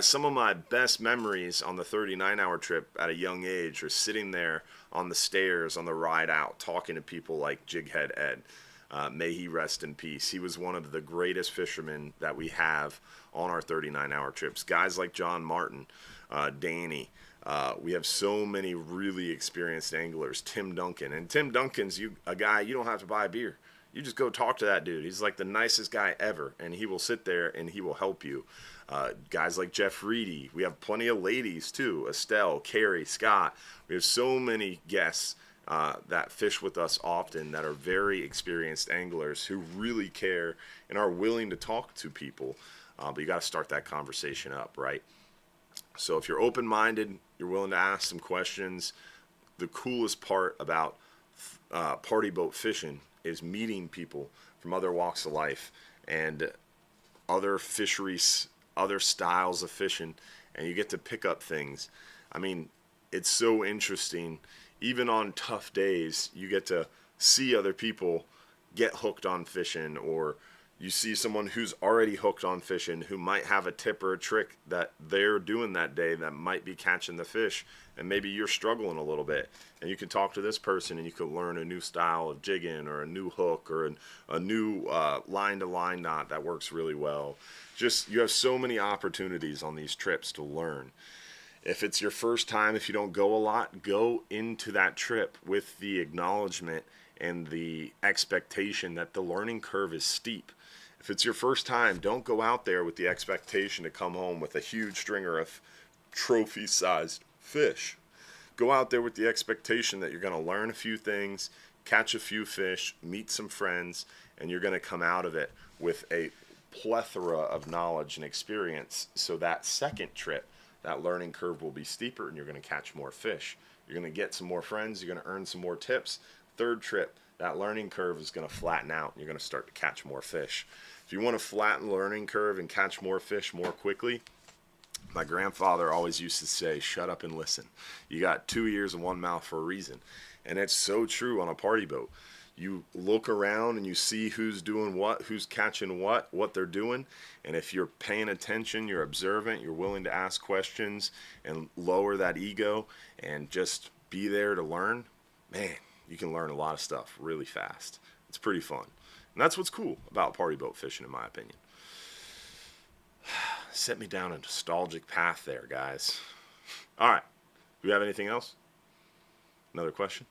Some of my best memories on the 39-hour trip at a young age are sitting there on the stairs on the ride out talking to people like Jighead Ed. May he rest in peace. He was one of the greatest fishermen that we have on our 39-hour trips. Guys like John Martin, Danny. We have so many really experienced anglers. Tim Duncan. And Tim Duncan's a guy you don't have to buy a beer. You just go talk to that dude. He's like the nicest guy ever, and he will sit there and he will help you. Guys like Jeff Reedy. We have plenty of ladies too. Estelle, Carrie, Scott. We have so many guests that fish with us often that are very experienced anglers who really care and are willing to talk to people. But you got to start that conversation up, right? So if you're open-minded, you're willing to ask some questions. The coolest part about party boat fishing is meeting people from other walks of life and other fisheries, other styles of fishing, and you get to pick up things. I mean, it's so interesting. Even on tough days, you get to see other people get hooked on fishing, or you see someone who's already hooked on fishing who might have a tip or a trick that they're doing that day that might be catching the fish, and maybe you're struggling a little bit, and you can talk to this person and you can learn a new style of jigging or a new hook or a new line-to-line knot that works really well. Just, you have so many opportunities on these trips to learn. If it's your first time, if you don't go a lot, go into that trip with the acknowledgement and the expectation that the learning curve is steep. If it's your first time, don't go out there with the expectation to come home with a huge stringer of trophy-sized fish. Go out there with the expectation that you're going to learn a few things, catch a few fish, meet some friends, and you're going to come out of it with a plethora of knowledge and experience. So that second trip, that learning curve will be steeper and you're going to catch more fish. You're going to get some more friends. You're going to earn some more tips. Third trip, that learning curve is going to flatten out. And you're going to start to catch more fish. If you want to flatten the learning curve and catch more fish more quickly, my grandfather always used to say, shut up and listen. You got 2 ears and 1 mouth for a reason. And it's so true on a party boat. You look around and you see who's doing what, who's catching what they're doing. And if you're paying attention, you're observant, you're willing to ask questions and lower that ego and just be there to learn, man, you can learn a lot of stuff really fast. It's pretty fun. And that's what's cool about party boat fishing, in my opinion. Set me down a nostalgic path there, guys. All right. Do we have anything else? Another question?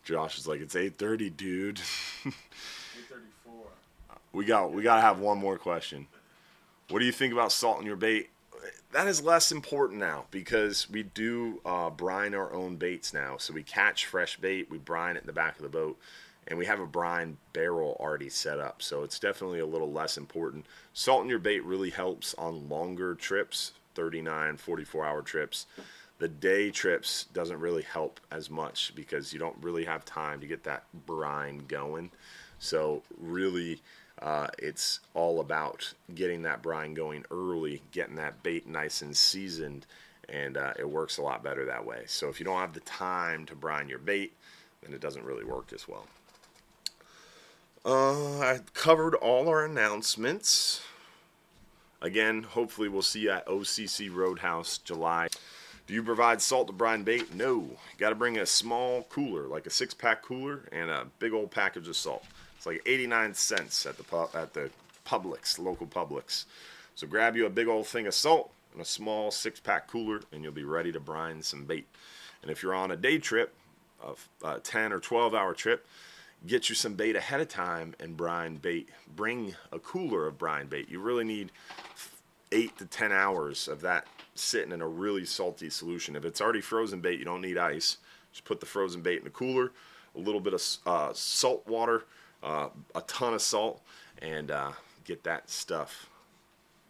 Josh is like, it's 8:30, dude. 8:34. We gotta have one more question. What do you think about salting your bait? That is less important now because we do brine our own baits now. So we catch fresh bait, we brine it in the back of the boat, and we have a brine barrel already set up. So it's definitely a little less important. Salting your bait really helps on longer trips, 39, 44-hour trips. The day trips doesn't really help as much because you don't really have time to get that brine going. So really, it's all about getting that brine going early, getting that bait nice and seasoned, and it works a lot better that way. So if you don't have the time to brine your bait, then it doesn't really work as well. I covered all our announcements. Again, hopefully we'll see you at OCC Roadhouse July. Do you provide salt to brine bait? No. You got to bring a small cooler, like a 6-pack cooler, and a big old package of salt. It's like 89 cents at the Publix, local Publix. So grab you a big old thing of salt and a small 6-pack cooler, and you'll be ready to brine some bait. And if you're on a day trip, a 10 or 12-hour trip, get you some bait ahead of time and brine bait. Bring a cooler of brine bait. You really need 8 to 10 hours of that sitting in a really salty solution. If it's already frozen bait, you don't need ice. Just put the frozen bait in the cooler, a little bit of salt water, a ton of salt, and get that stuff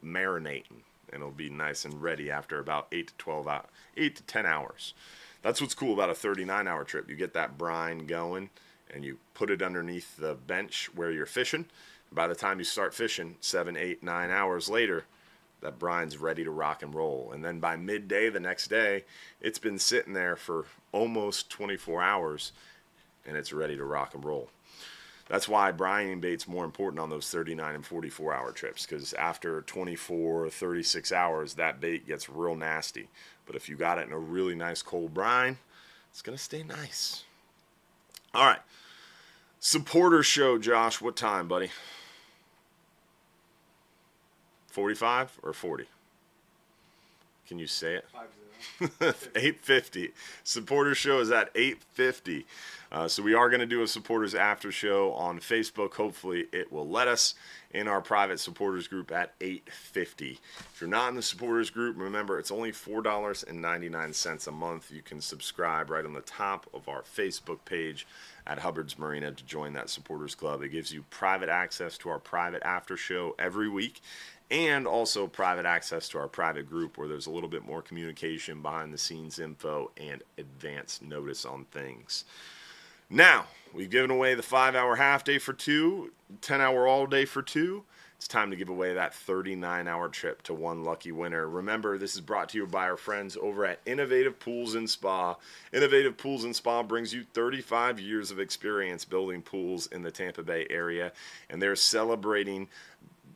marinating, and it'll be nice and ready after about 8 to 10 hours. That's what's cool about a 39-hour trip. You get that brine going, and you put it underneath the bench where you're fishing. By the time you start fishing, 7, 8, 9 hours later, that brine's ready to rock and roll. And then by midday the next day, it's been sitting there for almost 24 hours, and it's ready to rock and roll. That's why brining bait's more important on those 39 and 44 hour trips, because after 24 or 36 hours, that bait gets real nasty. But if you got it in a really nice cold brine, it's going to stay nice. All right. Supporter show, Josh. What time, buddy? 45 or 40? Can you say it? 8:50. Supporter show is at 8:50. So we are going to do a supporters after show on Facebook. Hopefully it will let us in our private supporters group at 8:50. If you're not in the supporters group, remember it's only $4.99 a month. You can subscribe right on the top of our Facebook page at Hubbard's Marina to join that supporters club. It gives you private access to our private after show every week, and also private access to our private group where there's a little bit more communication, behind the scenes info, and advance notice on things. Now, we've given away the 5-hour half day for 2, 10-hour all day for 2. It's time to give away that 39-hour trip to one lucky winner. Remember, this is brought to you by our friends over at Innovative Pools and Spa. Innovative Pools and Spa brings you 35 years of experience building pools in the Tampa Bay area, and they're celebrating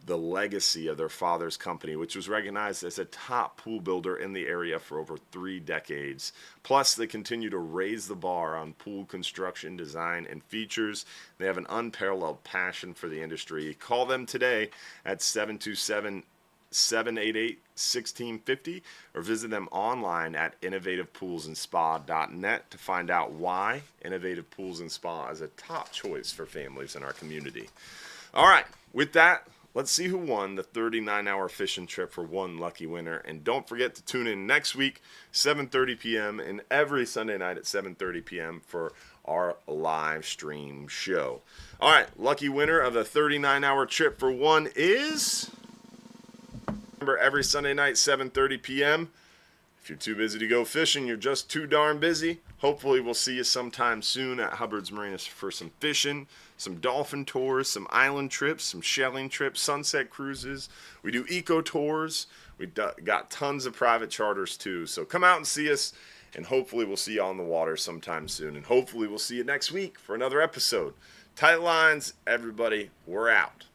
the legacy of their father's company, which was recognized as a top pool builder in the area for over 3 decades. Plus, they continue to raise the bar on pool construction, design, and features. They have an unparalleled passion for the industry. Call them today at 727-788-1650 or visit them online at innovativepoolsandspa.net to find out why Innovative Pools and Spa is a top choice for families in our community. All right, with that, let's see who won the 39-hour fishing trip for one lucky winner. And don't forget to tune in next week, 7:30 p.m. and every Sunday night at 7:30 p.m. for our live stream show. All right, lucky winner of the 39-hour trip for one is... Remember, every Sunday night, 7:30 p.m. If you're too busy to go fishing, you're just too darn busy. Hopefully we'll see you sometime soon at Hubbard's Marina for some fishing, some dolphin tours, some island trips, some shelling trips, sunset cruises. We do eco tours. We got tons of private charters too. So come out and see us, and hopefully we'll see you on the water sometime soon. And hopefully we'll see you next week for another episode. Tight lines, everybody. We're out.